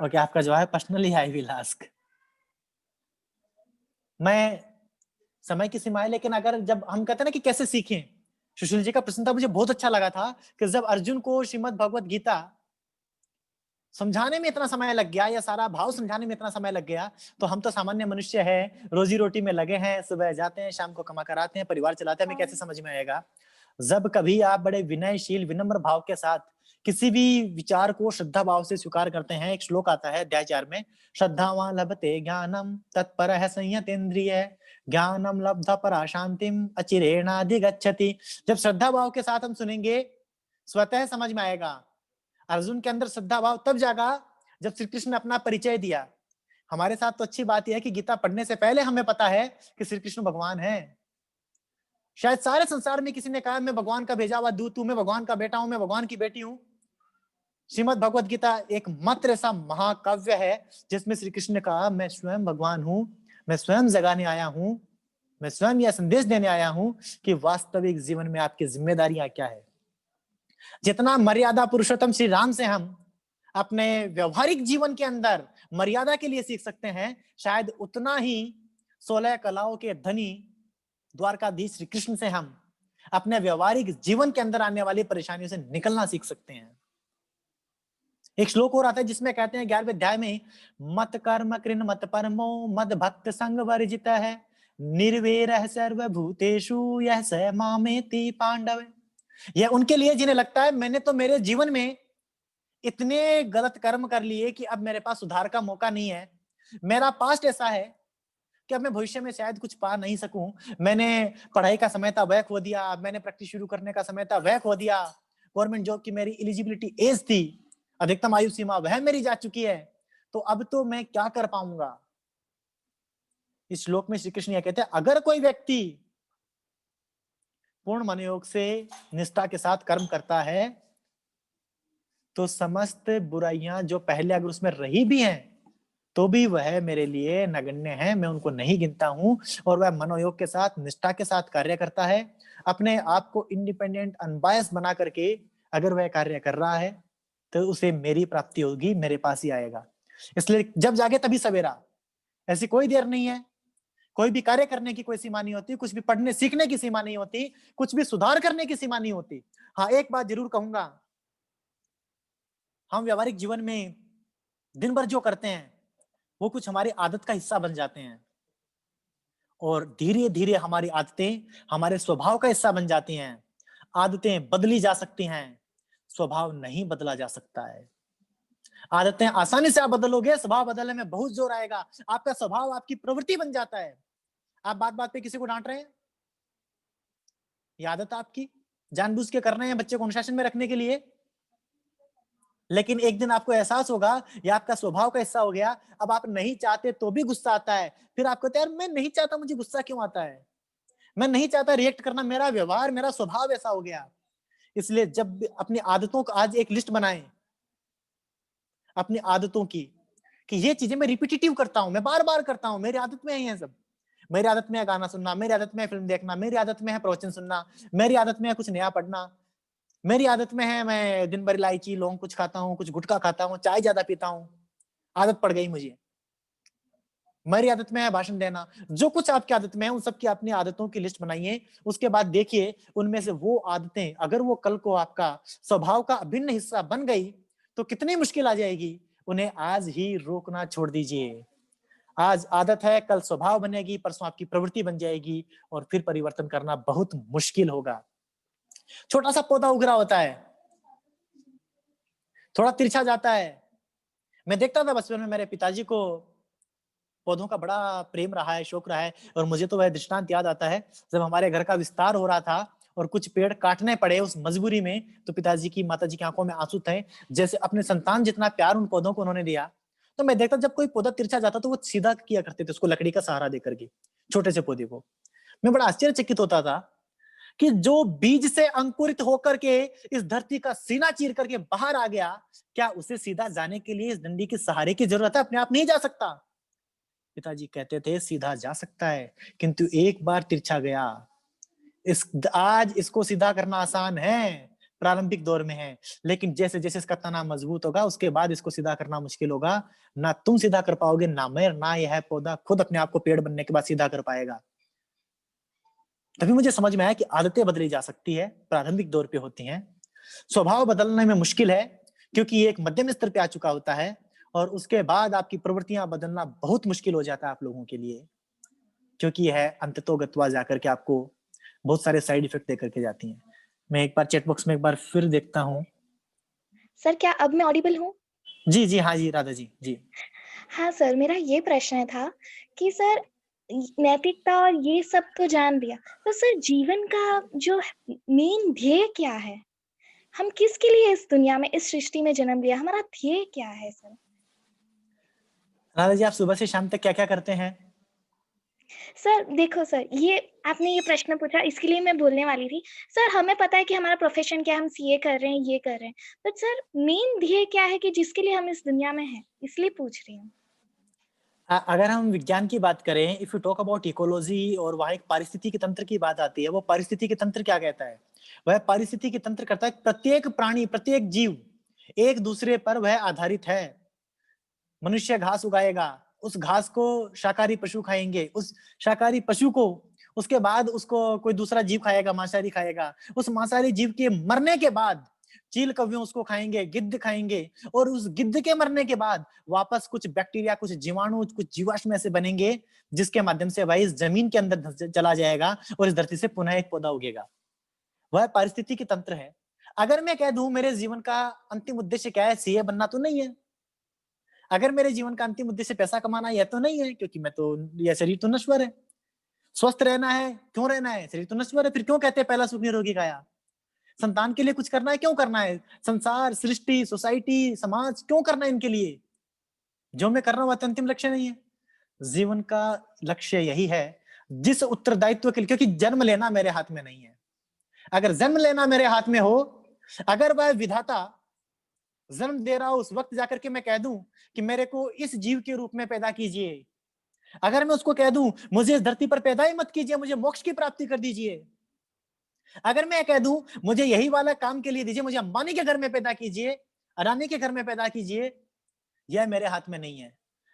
ओके, आपका जवाब है पर्सनली आई विल आस्क। मैं समय की सीमा है, लेकिन अगर जब हम कहते हैं ना कि कैसे सीखें, सुशील जी का प्रश्न था, मुझे बहुत अच्छा लगा था कि जब अर्जुन को श्रीमद् भगवत गीता समझाने में इतना समय लग गया, या सारा भाव समझाने में इतना समय लग गया, तो हम तो सामान्य मनुष्य हैं, रोजी रोटी में लगे हैं, सुबह जाते हैं, शाम को कमा कर आते हैं, परिवार चलाते हैं, हमें कैसे समझ में आएगा। जब कभी आप बड़े विनयशील विनम्र भाव के साथ किसी भी विचार को श्रद्धा भाव से स्वीकार करते हैं, एक श्लोक आता है अध्याय 4 में, श्रद्धावान लभते ज्ञानम तत्परः संयतेन्द्रिय ज्ञानम लब्धा परा शांतिम अचिरेणाधिगच्छति। जब श्रद्धा भाव के साथ हम सुनेंगे, स्वतः समझ में आएगा। अर्जुन के अंदर श्रद्धा भाव तब जागा जब श्री कृष्ण ने अपना परिचय दिया। हमारे साथ तो अच्छी बात यह है कि गीता पढ़ने से पहले हमें पता है कि श्री कृष्ण भगवान है। शायद सारे संसार में किसी ने कहा मैं भगवान का भेजा हुआ दूत हूं, मैं भगवान का बेटा हूं, मैं भगवान की बेटी हूं। श्रीमद् भगवत गीता एक मात्र ऐसा महाकाव्य है जिसमें श्री कृष्ण ने कहा मैं स्वयं भगवान हूं, मैं स्वयं जगाने आया हूं, मैं स्वयं यह संदेश देने आया हूं कि वास्तविक जीवन में आपकी जिम्मेदारियां क्या है। जितना मर्यादा पुरुषोत्तम श्री राम से हम अपने व्यवहारिक जीवन के अंदर मर्यादा के लिए सीख सकते हैं, शायद उतना ही 16 कलाओं के धनी द्वारकाधीश श्री कृष्ण से हम अपने व्यवहारिक जीवन के अंदर आने वाली परेशानियों से निकलना सीख सकते हैं। एक श्लोक और आता है जिसमें कहते हैं 11वें अध्याय में, मत कर्म कृन मत परमो मद भक्त संग वर्जित है निर्वैरः सर्वभूतेषु यह स मामेति पांडव। यह उनके लिए जिन्हें लगता है मैंने तो मेरे जीवन में इतने गलत कर्म कर लिए कि अब मेरे पास सुधार का मौका नहीं है, मेरा पास्ट ऐसा है कि अब मैं भविष्य में शायद कुछ पा नहीं सकूं, मैंने पढ़ाई का समय था वह खो दिया, मैंने प्रैक्टिस शुरू करने का समय था वह खो दिया, गवर्नमेंट जॉब की मेरी एलिजिबिलिटी एज थी, अधिकतम आयु सीमा वह मेरी जा चुकी है, तो अब तो मैं क्या कर पाऊंगा। इस श्लोक में श्री कृष्ण यह कहते हैं अगर कोई व्यक्ति पूर्ण मनोयोग से निष्ठा के साथ कर्म करता है तो समस्त बुराइयां जो पहले अगर उसमें रही भी हैं तो भी वह मेरे लिए नगण्य है, मैं उनको नहीं गिनता हूं। और वह मनोयोग के साथ निष्ठा के साथ कार्य करता है, अपने आप को इंडिपेंडेंट अनबायस बना करके अगर वह कार्य कर रहा है तो उसे मेरी प्राप्ति होगी, मेरे पास ही आएगा। इसलिए जब जागे तभी सवेरा, ऐसी कोई देर नहीं है, कोई भी कार्य करने की कोई सीमा नहीं होती, कुछ भी पढ़ने सीखने की सीमा नहीं होती, कुछ भी सुधार करने की सीमा नहीं होती। हाँ, एक बात जरूर कहूंगा, हम व्यवहारिक जीवन में दिन भर जो करते हैं वो कुछ हमारी आदत का हिस्सा बन जाते हैं और धीरे धीरे हमारी आदतें हमारे स्वभाव का हिस्सा बन जाती हैं। आदतें बदली जा सकती हैं, स्वभाव नहीं बदला जा सकता है। आदतें आसानी से आप बदलोगे, स्वभाव बदलने में बहुत जोर आएगा। आपका स्वभाव आपकी प्रवृत्ति बन जाता है। आप बात बात पे किसी को डांट रहे हैं, ये आदत आपकी जानबूझ के कर रहे हैं बच्चे को अनुशासन में रखने के लिए, लेकिन एक दिन आपको एहसास होगा ये आपका स्वभाव का हिस्सा हो गया। अब आप नहीं चाहते तो भी गुस्सा आता है, फिर आप कहते हैं यार मैं नहीं चाहता, मुझे गुस्सा क्यों आता है, मैं नहीं चाहता रिएक्ट करना, मेरा व्यवहार मेरा स्वभाव ऐसा हो गया। इसलिए जब अपनी आदतों का आज एक लिस्ट बनाएं, अपनी आदतों की, कि ये चीजें मैं रिपीटेटिव करता हूं, मैं बार बार करता हूं, मेरी आदत में है ये सब। मेरी आदत में है गाना सुनना, मेरी आदत में है फिल्म देखना, मेरी आदत में है प्रवचन सुनना, मेरी आदत में है कुछ नया पढ़ना, मेरी आदत में है मैं दिन भर इलायची लौंग कुछ खाता हूँ, कुछ गुटखा खाता हूँ, चाय ज्यादा पीता हूँ, आदत पड़ गई मुझे। मेरी आदत में है भाषण देना। जो कुछ आपकी आदत में है उन सब की अपनी आदतों की लिस्ट बनाइए। उसके बाद देखिए उनमें से वो आदतें अगर वो कल को आपका स्वभाव का अभिन्न हिस्सा बन गई तो कितनी मुश्किल आ जाएगी। उन्हें आज ही रोकना छोड़ दीजिए। आज आदत है, कल स्वभाव बनेगी, परसों आपकी प्रवृत्ति बन जाएगी और फिर परिवर्तन करना बहुत मुश्किल होगा। छोटा सा पौधा उग रहा होता है, थोड़ा तिरछा जाता है। मैं देखता था बचपन में मेरे पिताजी को पौधों का बड़ा प्रेम रहा है, शौक रहा है, और मुझे तो वह दृष्टांत याद आता है जब हमारे घर का विस्तार हो रहा था और कुछ पेड़ काटने पड़े उस मजबूरी में, तो पिताजी की माताजी की आंखों में आंसू थे। जैसे अपने संतान जितना प्यार उन पौधों को उन्होंने दिया, तो मैं देखता जब कोई पौधा तिरछा जाता तो वो सीधा किया करते थे उसको लकड़ी का सहारा देकर के, छोटे से पौधे को। मैं बड़ा आश्चर्यचकित होता था कि जो बीज से अंकुरित होकर के इस धरती का सीना चीर करके बाहर आ गया, क्या उसे सीधा जाने के लिए इस डंडी के सहारे की जरूरत है? अपने आप नहीं जा सकता। पिताजी कहते थे सीधा जा सकता है, किंतु एक बार तिरछा गया, आज इसको सीधा करना आसान है, प्रारंभिक दौर में है, लेकिन जैसे जैसे इसका तना मजबूत होगा उसके बाद इसको सीधा करना मुश्किल होगा। ना तुम सीधा कर पाओगे, ना मैं, ना यह पौधा खुद अपने आप को पेड़ बनने के बाद सीधा कर पाएगा। तभी मुझे समझ में आया कि आदतें बदली जा सकती है, प्रारंभिक दौर पे होती हैं। स्वभाव बदलने में मुश्किल है क्योंकि ये एक मध्यम स्तर पे आ चुका होता है, और उसके बाद आपकी प्रवृत्तियां बदलना बहुत मुश्किल हो जाता है आप लोगों के लिए, क्योंकि यह अंततोगत्वा जाकर के आपको बहुत सारे साइड इफेक्ट देकर के जाती हैं। मैं एक बार चैट बॉक्स में एक बार फिर देखता हूँ। सर, क्या अब मैं ऑडिबल हूँ? जी जी, हाँ जी राधा जी, जी। हाँ सर, मेरा ये प्रश्न था कि सर नैतिकता और ये सब तो जान लिया, तो सर जीवन का जो मेन ध्येय क्या है? हम किसके लिए इस दुनिया में, इस सृष्टि में जन्म लिया? हमारा ध्येय क्या है सर? राधा जी, आप सुबह से शाम तक क्या क्या करते हैं? सर देखो सर, ये आपने ये प्रश्न पूछा इसके लिए मैं बोलने वाली थी। सर हमें पता है कि हमारा प्रोफेशन क्या है, हम सीए कर रहे हैं, ये कर रहे हैं, बट सर मेन ध्येय क्या है कि जिसके लिए हम इस दुनिया में हैं? इसलिए पूछ रही हूँ। अगर हम विज्ञान की बात करें, if you talk about ecology, और वहां एक पारिस्थितिकी तंत्र की बात आती है, वो पारिस्थितिकी तंत्र क्या कहता है? वह पारिस्थितिकी तंत्र कहता है प्रत्येक प्राणी, प्रत्येक जीव एक दूसरे पर वह आधारित है। मनुष्य घास उगाएगा, उस घास को शाकाहारी पशु खाएंगे, उस शाकाहारी पशु को उसके बाद उसको कोई दूसरा जीव खाएगा, मांसाहारी खाएगा, उस मांसाहारी जीव के मरने के बाद चील कव्यों उसको खाएंगे, गिद्ध खाएंगे, और उस गिद्ध के मरने के बाद वापस कुछ बैक्टीरिया, कुछ जीवाणु, कुछ जीवाश्म ऐसे बनेंगे जिसके माध्यम से वह इस जमीन के अंदर चला जाएगा और इस धरती से पुनः एक पौधा उगेगा। वह पारिस्थितिकी तंत्र है। अगर मैं कह दूं मेरे जीवन का अंतिम उद्देश्य क्या है, सीए बनना तो नहीं है। अगर मेरे जीवन का अंतिम उद्देश्य पैसा कमाना यह तो नहीं है, क्योंकि मैं तो, यह शरीर तो नश्वर है। स्वस्थ रहना है, क्यों रहना है? शरीर तो नश्वर है, फिर क्यों कहते हैं पहला सुख निरोगी काया? संतान के लिए कुछ करना है, क्यों करना है? संसार, सृष्टि, सोसाइटी, समाज, क्यों करना है इनके लिए? जो मैं कर रहा हूं वह तो अंतिम लक्ष्य नहीं है। जीवन का लक्ष्य यही है, जिस उत्तरदायित्व के लिए, क्योंकि जन्म लेना मेरे हाथ में नहीं है। अगर जन्म लेना मेरे हाथ में हो, अगर वह विधाता जन्म दे रहा हो, उस वक्त जाकर के मैं कह दूं कि मेरे को इस जीव के रूप में पैदा कीजिए, अगर मैं उसको कह दूं मुझे इस धरती पर पैदा ही मत कीजिए, मुझे मोक्ष की प्राप्ति कर दीजिए, अगर मैं कह दूं मुझे यही वाला काम के लिए दीजिए, मुझे अंबानी के घर में पैदा कीजिए, अडानी के घर में पैदा कीजिए, यह मेरे हाथ में नहीं है।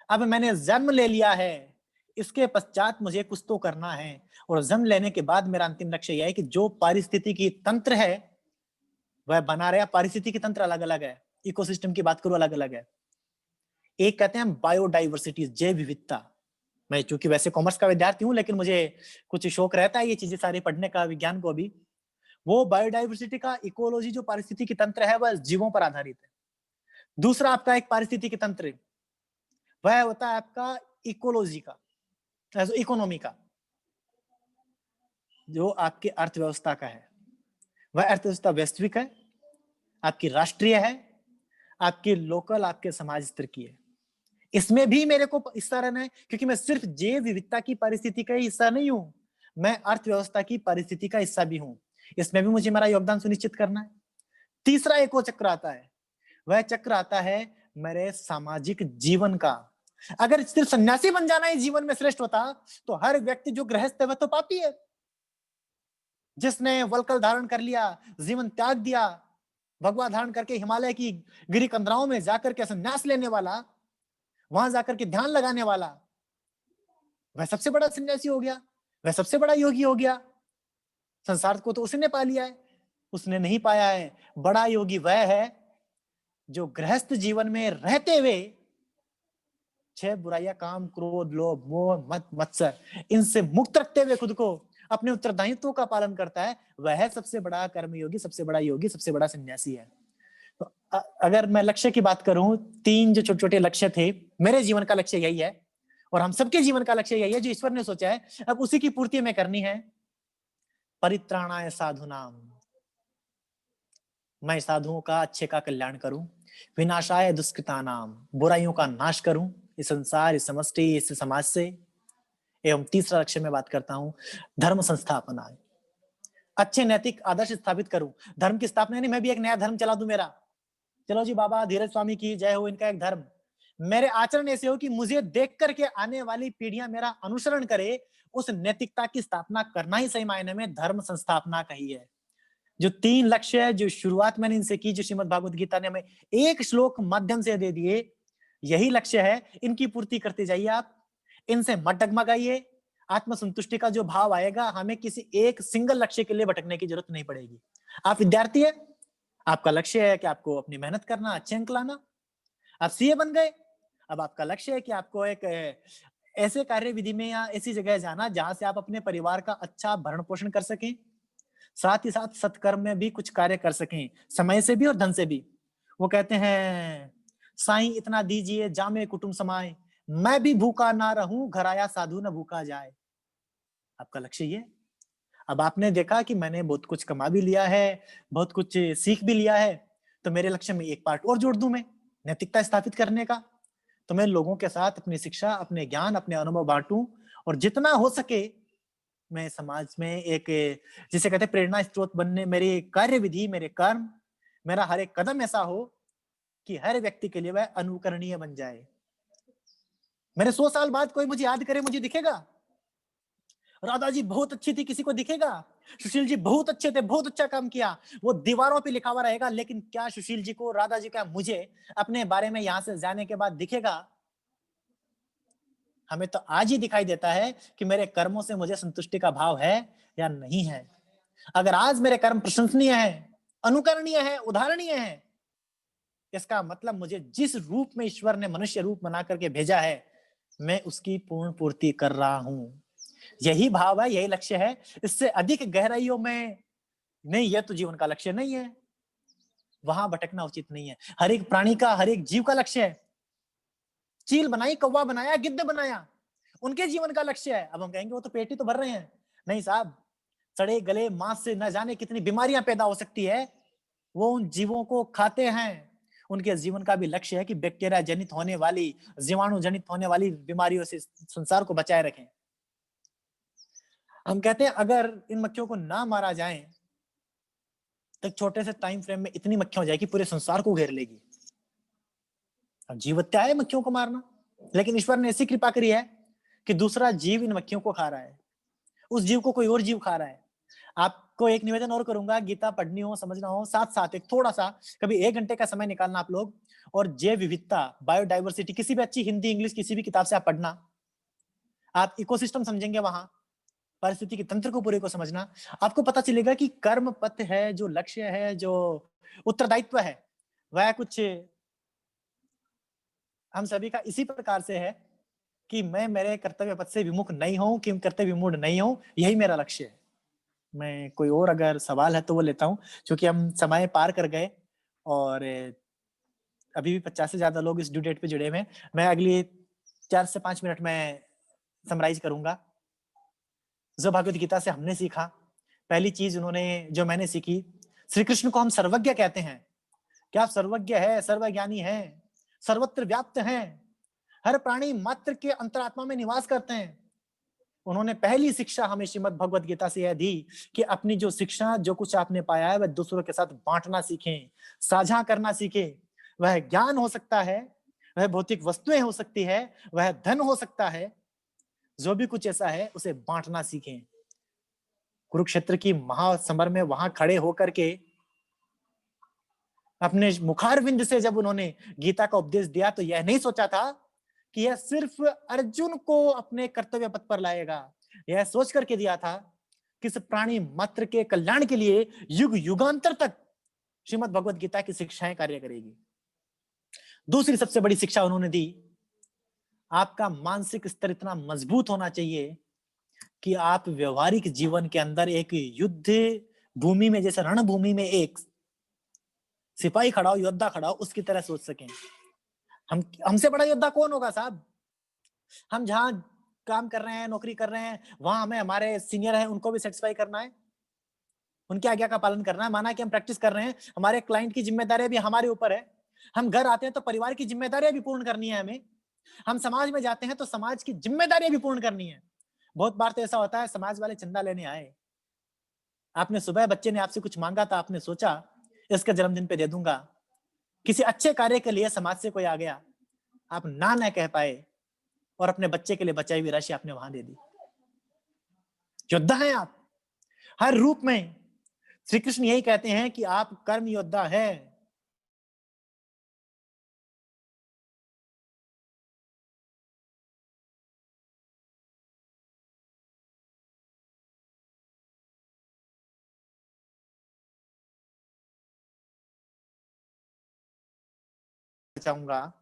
अब मैंने जन्म ले लिया है, इसके पश्चात मुझे कुछ तो करना है, और जन्म लेने के बाद मेरा अंतिम लक्ष्य यह है कि जो पारिस्थितिकी तंत्र है वह बना रहे। पारिस्थितिकी तंत्र अलग अलग है, इकोसिस्टम की बात करूं अलग अलग है। एक कहते हैं बायोडाइवर्सिटी, जैव विविधता। मैं चूंकि वैसे कॉमर्स का विद्यार्थी हूं, लेकिन मुझे कुछ शौक रहता है ये चीजें सारी पढ़ने का, विज्ञान को भी। वो बायोडाइवर्सिटी का इकोलॉजी, जो पारिस्थितिकी तंत्र है, वह जीवों पर आधारित है। दूसरा आपका एक पारिस्थितिकी तंत्र वह होता है आपका इकोलॉजी का, इकोनॉमी का, जो आपकी अर्थव्यवस्था का है। वह अर्थव्यवस्था वैश्विक है, आपकी राष्ट्रीय है, आपकी लोकल, आपके समाज स्तर की है। इसमें भी मेरे को हिस्सा रहना है, क्योंकि मैं सिर्फ जैव विविधता की परिस्थिति का ही हिस्सा नहीं हूं, मैं अर्थव्यवस्था की परिस्थिति का हिस्सा भी हूं। इसमें भी मुझे मेरा योगदान सुनिश्चित करना है। तीसरा एक वो चक्र आता है, वह चक्र आता है मेरे सामाजिक जीवन का। अगर सिर्फ सन्यासी बन जाना ही जीवन में श्रेष्ठ होता, तो हर व्यक्ति जो गृहस्थ है वह तो पापी है। जिसने वल्कल धारण कर लिया, जीवन त्याग दिया, भगवा धारण करके हिमालय की गिरी कंदराओं में जाकर के संन्यास लेने वाला, वहां जाकर के ध्यान लगाने वाला, वह सबसे बड़ा सन्यासी हो गया, वह सबसे बड़ा योगी हो गया। संसार को तो उसने पा लिया है, उसने नहीं पाया है। बड़ा योगी वह है जो गृहस्थ जीवन में रहते हुए 6 बुराइयां, काम, क्रोध, लोभ, मोह, मद, मत्सर, इनसे मुक्त रखते हुए खुद को अपने उत्तरदायित्वों का पालन करता है। वह सबसे बड़ा कर्मयोगी, सबसे बड़ा योगी, सबसे बड़ा सन्यासी है। तो अगर मैं लक्ष्य की बात करूं, 3 जो छोटे छोटे लक्ष्य थे, मेरे जीवन का लक्ष्य यही है, और हम सबके जीवन का लक्ष्य यही है जो ईश्वर ने सोचा है। अब उसी की पूर्ति में करनी है। परित्राणाय साधुनाम, मैं साधुओं का, अच्छे का कल्याण करूं। विनाशाय दुष्कृतानाम, बुराइयों का नाश करूं इस संसार, इस समष्टि, इस समाज से। एवं तीसरा लक्ष्य में बात करता हूं, धर्म संस्थापना, अच्छे नैतिक आदर्श स्थापित करूं। धर्म की स्थापना नहीं, मैं भी एक नया धर्म चला दूं मेरा। चलो जी बाबा धीरज स्वामी की जय हो, इनका एक धर्म। मेरे आचरण ऐसे हो कि मुझे देख करके आने वाली पीढ़ियां मेरा अनुसरण करे, उस नैतिकता की स्थापना करना ही सही मायने में धर्म संस्थापना कही है। जो 3 लक्ष्य है, जो शुरुआत मैंने इनसे की, जो श्रीमद् भागवत गीता ने हमें एक श्लोक माध्यम से दे दिए, यही लक्ष्य है। इनकी पूर्ति करते जाइए आप, इनसे मत डगमगाइए। आत्मसंतुष्टि का जो भाव आएगा, हमें किसी एक सिंगल लक्ष्य के लिए भटकने की जरूरत नहीं पड़ेगी। आप विद्यार्थी है, आपका लक्ष्य है कि आपको अपनी मेहनत करना, अच्छे अंक लाना। आप सीए बन गए, अब आपका लक्ष्य है कि आपको एक ऐसे कार्य विधि में या ऐसी जगह जाना जहां से आप अपने परिवार का अच्छा भरण पोषण कर सकें, साथ ही साथ सत्कर्म में भी कुछ कार्य कर सकें, समय से भी और धन से भी। वो कहते हैं, साईं इतना दीजिए जामे कुटुंब समाए, मैं भी भूखा ना रहूं, घर आया साधु न भूखा जाए। आपका लक्ष्य ये। अब आपने देखा कि मैंने बहुत कुछ कमा भी लिया है, बहुत कुछ सीख भी लिया है, तो मेरे लक्ष्य में एक पार्ट और जोड़ दूं मैं, नैतिकता स्थापित करने का। तो मैं लोगों के साथ अपनी शिक्षा, अपने ज्ञान, अपने अनुभव बांटूं, और जितना हो सके मैं समाज में एक, जिसे कहते हैं प्रेरणा स्रोत बनने, मेरी कार्य विधि, मेरे कर्म, मेरा हर एक कदम ऐसा हो कि हर व्यक्ति के लिए वह अनुकरणीय बन जाए। मेरे 100 साल बाद कोई मुझे याद करे, मुझे दिखेगा राधा जी बहुत अच्छी थी, किसी को दिखेगा सुशील जी बहुत अच्छे थे, बहुत अच्छा काम किया, वो दीवारों पे लिखा हुआ रहेगा। लेकिन क्या सुशील जी को, राधा जी का मुझे अपने बारे में यहां से जाने के बाद दिखेगा? हमें तो आज ही दिखाई देता है कि मेरे कर्मों से मुझे संतुष्टि का भाव है या नहीं है। अगर आज मेरे कर्म प्रशंसनीय है, अनुकरणीय है, उदाहरणीय है, इसका मतलब मुझे जिस रूप में ईश्वर ने मनुष्य रूप बना करके भेजा है, मैं उसकी पूर्ण पूर्ति कर रहा हूं। यही भाव है, यही लक्ष्य है। इससे अधिक गहराइयों में नहीं, यह तो जीवन का लक्ष्य नहीं है, वहां भटकना उचित नहीं है। हर एक प्राणी का, हर एक जीव का लक्ष्य है। चील बनाई, कौवा बनाया, गिद्ध बनाया, उनके जीवन का लक्ष्य है। अब हम कहेंगे वो तो पेट ही तो भर रहे हैं। नहीं साहब, सड़े गले मांस से न जाने कितनी बीमारियां पैदा हो सकती है, वो उन जीवों को खाते हैं। उनके जीवन का भी लक्ष्य है कि बैक्टीरिया जनित होने वाली, जीवाणु जनित होने वाली बीमारियों से संसार को बचाए रखें। हम कहते हैं अगर इन मक्खियों को ना मारा जाए तो छोटे से टाइम फ्रेम में इतनी मक्खियां हो जाएगी पूरे संसार को घेर लेगी। अब जीव हत्या है मक्खियों को मारना, लेकिन ईश्वर ने ऐसी कृपा करी है कि दूसरा जीव इन मक्खियों को खा रहा है, उस जीव को कोई और जीव खा रहा है। आपको एक निवेदन और करूंगा, गीता पढ़नी हो, समझना हो, साथ साथ एक थोड़ा सा कभी 1 घंटे का समय निकालना आप लोग, और जैव विविधता, बायोडाइवर्सिटी, किसी भी अच्छी हिंदी इंग्लिश किसी भी किताब से आप पढ़ना, आप इकोसिस्टम समझेंगे, वहां परिस्थिति के तंत्र को पूरे को समझना, आपको पता चलेगा कि कर्म पथ है, जो लक्ष्य है, जो उत्तरदायित्व है, वह कुछ हम सभी का इसी प्रकार से है कि मैं मेरे कर्तव्य पथ से विमुख नहीं हूं, कि कर्तव्य विमूढ़ नहीं हूं, यही मेरा लक्ष्य है। मैं कोई और अगर सवाल है तो वो लेता हूं, क्योंकि हम समय पार कर गए और अभी भी 50 से ज्यादा लोग इस ड्यू डेट पे जुड़े हुए हैं। मैं अगली 4 से 5 मिनट में समराइज करूंगा जो भगवत गीता से हमने सीखा। पहली चीज उन्होंने, जो मैंने सीखी, श्री कृष्ण को हम सर्वज्ञ कहते हैं। क्या आप सर्वज्ञ है, सर्वज्ञानी है, सर्वत्र व्याप्त हैं, हर प्राणी मात्र के अंतरात्मा में निवास करते हैं। उन्होंने पहली शिक्षा हमें श्रीमद् भगवत गीता से यह दी कि अपनी जो शिक्षा, जो कुछ आपने पाया है, वह दूसरों के साथ बांटना सीखें, साझा करना सीखें। वह ज्ञान हो सकता है, वह भौतिक वस्तुएं हो सकती है, वह धन हो सकता है, जो भी कुछ ऐसा है उसे बांटना सीखें। कुरुक्षेत्र की महासमर में वहां खड़े होकर के अपने मुखारविंद से जब उन्होंने गीता का उपदेश दिया, तो यह नहीं सोचा था कि यह सिर्फ अर्जुन को अपने कर्तव्य पथ पर लाएगा। यह सोच करके दिया था कि इस प्राणी मात्र के कल्याण के लिए युग युगांतर तक श्रीमद् भगवत गीता की शिक्षाएं कार्य करेगी। दूसरी सबसे बड़ी शिक्षा उन्होंने दी, आपका मानसिक स्तर इतना मजबूत होना चाहिए कि आप व्यवहारिक जीवन के अंदर एक युद्ध भूमि में, जैसे रणभूमि में एक सिपाही खड़ा हो, योद्धा खड़ा हो, उसकी तरह सोच सकें। हमसे बड़ा योद्धा कौन होगा साहब? हम जहां काम कर रहे हैं, नौकरी कर रहे हैं, वहां हमें हमारे सीनियर हैं उनको भी सेटिस्फाई करना है, उनकी आज्ञा का पालन करना है। माना कि हम प्रैक्टिस कर रहे हैं, हमारे क्लाइंट की जिम्मेदारी भी हमारे ऊपर है, हम घर आते हैं तो परिवार की जिम्मेदारियां भी पूर्ण करनी है हमें। हम समाज में जाते हैं तो समाज की जिम्मेदारियां भी पूर्ण करनी है। बहुत बार तो ऐसा होता है, समाज वाले चंदा लेने आए, आपने सुबह बच्चे ने आपसे कुछ मांगा था, आपने सोचा इसके जन्मदिन पे दे दूंगा। किसी अच्छे कार्य के लिए समाज से कोई आ गया, आप ना न कह पाए और अपने बच्चे के लिए बचाई हुई राशि आपने वहां दे दी। योद्धा हैं आप हर रूप में। श्री कृष्ण यही कहते हैं कि आप कर्म योद्धा है। चाहूंगा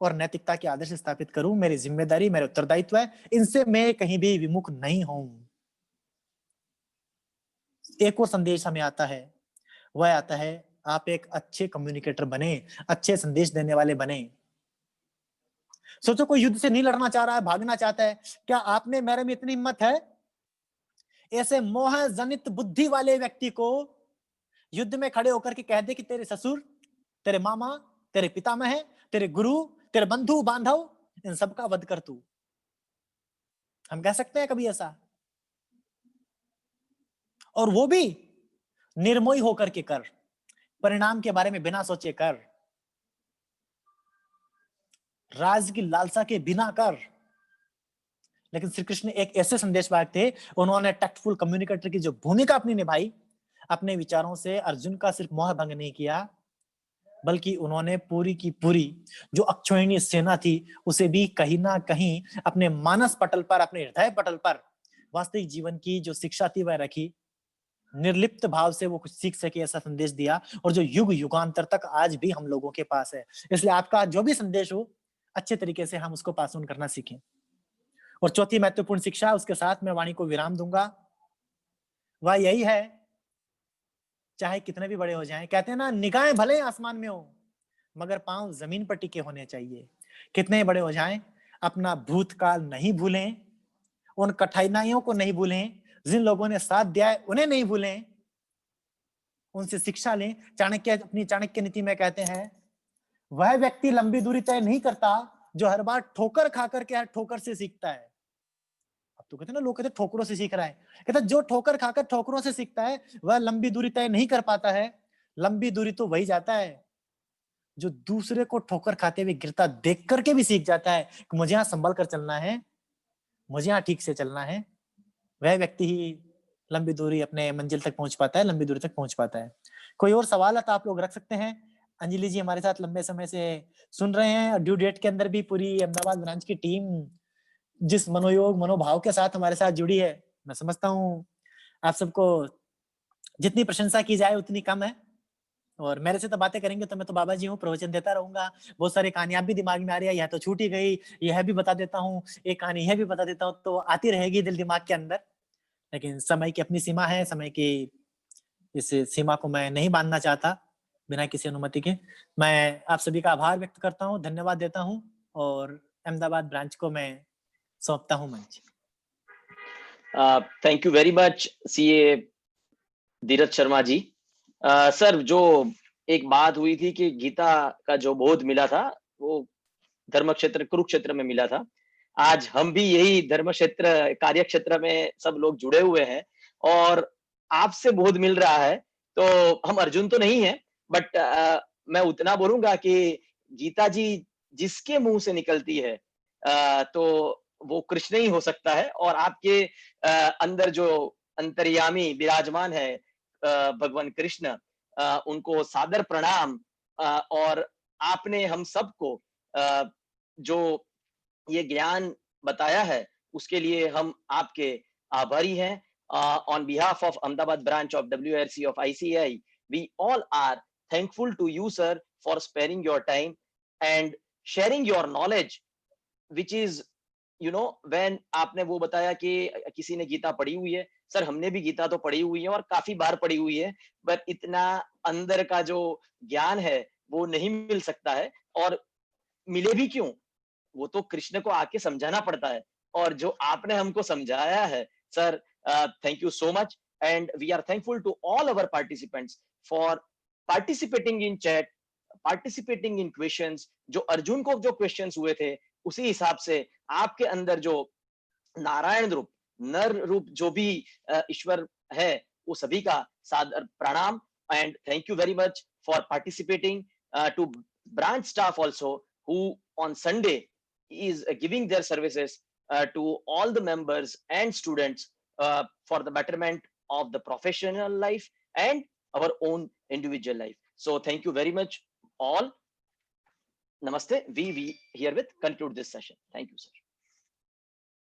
और नैतिकता के आदर्श स्थापित करूं, मेरी जिम्मेदारी, मेरा उत्तरदायित्व है, इनसे मैं कहीं भी विमुख नहीं हूं। एक और संदेश हमें आता है, वह आता है आप एक अच्छे कम्युनिकेटर बने, अच्छे संदेश देने वाले बने। सोचो कोई युद्ध से नहीं लड़ना चाह रहा है, भागना चाहता है, क्या आपने मेरे में इतनी हिम्मत है ऐसे मोह जनित बुद्धि वाले व्यक्ति को युद्ध में खड़े होकर के कह दे कि तेरे ससुर, तेरे मामा, तेरे पितामह, तेरे गुरु, तेरे बंधु बांधव, इन सबका वध कर तू? हम कह सकते हैं कभी ऐसा? और वो भी निर्मोही होकर के कर, परिणाम के बारे में बिना सोचे कर, राज की लालसा के बिना कर। लेकिन श्री कृष्ण एक ऐसे संदेशवाहक थे, उन्होंने टैक्टफुल कम्युनिकेटर की जो भूमिका अपनी निभाई, अपने विचारों से अर्जुन का सिर्फ मोह भंग नहीं किया, बल्कि उन्होंने पूरी की पूरी जो अक्षौहिणी सेना थी उसे भी कहीं ना कहीं अपने मानस पटल पर, अपने हृदय पटल पर वास्तविक जीवन की जो शिक्षा थी वह रखी। निर्लिप्त भाव से वो कुछ सीख सके, ऐसा संदेश दिया, और जो युग युगांतर तक आज भी हम लोगों के पास है। इसलिए आपका जो भी संदेश हो, अच्छे तरीके से हम उसको पास ऑन करना सीखें। और चौथी महत्वपूर्ण शिक्षा, उसके साथ मैं वाणी को विराम दूंगा, वह यही है, चाहे कितने भी बड़े हो जाएं, कहते हैं ना, निगाहें भले आसमान में हो मगर पांव जमीन पर टिके होने चाहिए। कितने बड़े हो जाएं, अपना भूतकाल नहीं भूलें, उन कठिनाइयों को नहीं भूलें, जिन लोगों ने साथ दिया है उन्हें नहीं भूलें, उनसे शिक्षा लें। चाणक्य अपनी चाणक्य नीति में कहते हैं, वह व्यक्ति लंबी दूरी तय नहीं करता जो हर बार ठोकर खाकर के हर ठोकर से सीखता है। अब तो कहते हैं ना, लोग कहते हैं ठोकरों से सीख रहा है, कहते जो ठोकर खाकर ठोकरों से सीखता है वह लंबी दूरी तय नहीं कर पाता है। लंबी दूरी तो वही जाता है जो दूसरे को ठोकर खाते हुए गिरता देख करके भी सीख जाता है कि मुझे यहाँ संभल कर चलना है, मुझे यहाँ ठीक से चलना है। वह व्यक्ति ही लंबी दूरी अपने मंजिल तक पहुंच पाता है, लंबी दूरी तक पहुंच पाता है। कोई और सवाल है तो आप लोग रख सकते हैं। अंजलि जी हमारे साथ लंबे समय से सुन रहे हैं, ड्यू डेट के अंदर भी पूरी अहमदाबाद ब्रांच की टीम जिस मनोयोग मनोभाव के साथ हमारे साथ जुड़ी है, मैं समझता हूँ आप सबको जितनी प्रशंसा की जाए उतनी कम है। और मेरे से तो बातें करेंगे तो मैं तो बाबा जी हूँ, प्रवचन देता रहूंगा। बहुत सारी कहानियां भी दिमाग में आ रही है, यह तो छूट ही गई, यह भी बता देता हूँ, एक कहानी यह भी बता देता हूँ, तो आती रहेगी दिल दिमाग के अंदर। लेकिन समय की अपनी सीमा है, समय की इस सीमा को मैं नहीं बांधना चाहता बिना किसी अनुमति के। मैं आप सभी का आभार व्यक्त करता हूँ, धन्यवाद देता हूँ, और अहमदाबाद ब्रांच को मैं सौंपता हूँ मंच। Thank you very much CA Dheeraj Sharma ji. Sir, जो एक बात हुई थी कि गीता का जो बोध मिला था वो धर्म क्षेत्र कुरुक्षेत्र में मिला था। आज हम भी यही धर्म क्षेत्र कार्य क्षेत्र में सब लोग जुड़े हुए हैं और आपसे बोध मिल रहा है। तो हम अर्जुन तो नहीं है, बट मैं उतना बोलूंगा कि गीता जी जिसके मुंह से निकलती है तो वो कृष्ण ही हो सकता है। और आपके अंदर जो अंतर्यामी विराजमान है भगवान कृष्ण, उनको सादर प्रणाम। और आपने हम सबको जो ये ज्ञान बताया है उसके लिए हम आपके आभारी हैं। On behalf of Ahmedabad branch of WRC of ICAI, we all are thankful to you, sir, for sparing your time and sharing your knowledge, which is, when आपने वो बताया कि किसी ने गीता पढ़ी हुई है, सर हमने भी गीता तो पढ़ी हुई है और काफी बार पढ़ी हुई है, बट इतना अंदर का जो ज्ञान है वो नहीं मिल सकता है। और मिले भी क्यों, वो तो कृष्ण को आके समझाना पड़ता है। और जो आपने हमको समझाया है sir, thank you so much, and we are thankful to all our participants for participating in chat, participating in questions, जो अर्जुन को जो questions हुए थे, उसी हिसाब से आपके अंदर जो नारायण रूप, नर रूप जो भी ईश्वर है, वो सभी का सादर प्रणाम. And thank you very much for participating, to branch staff also, who on Sunday is giving their services to all the members and students for the betterment of the professional life and our own individual life. So thank you very much all. Namaste. We herewith conclude this session. Thank you, sir.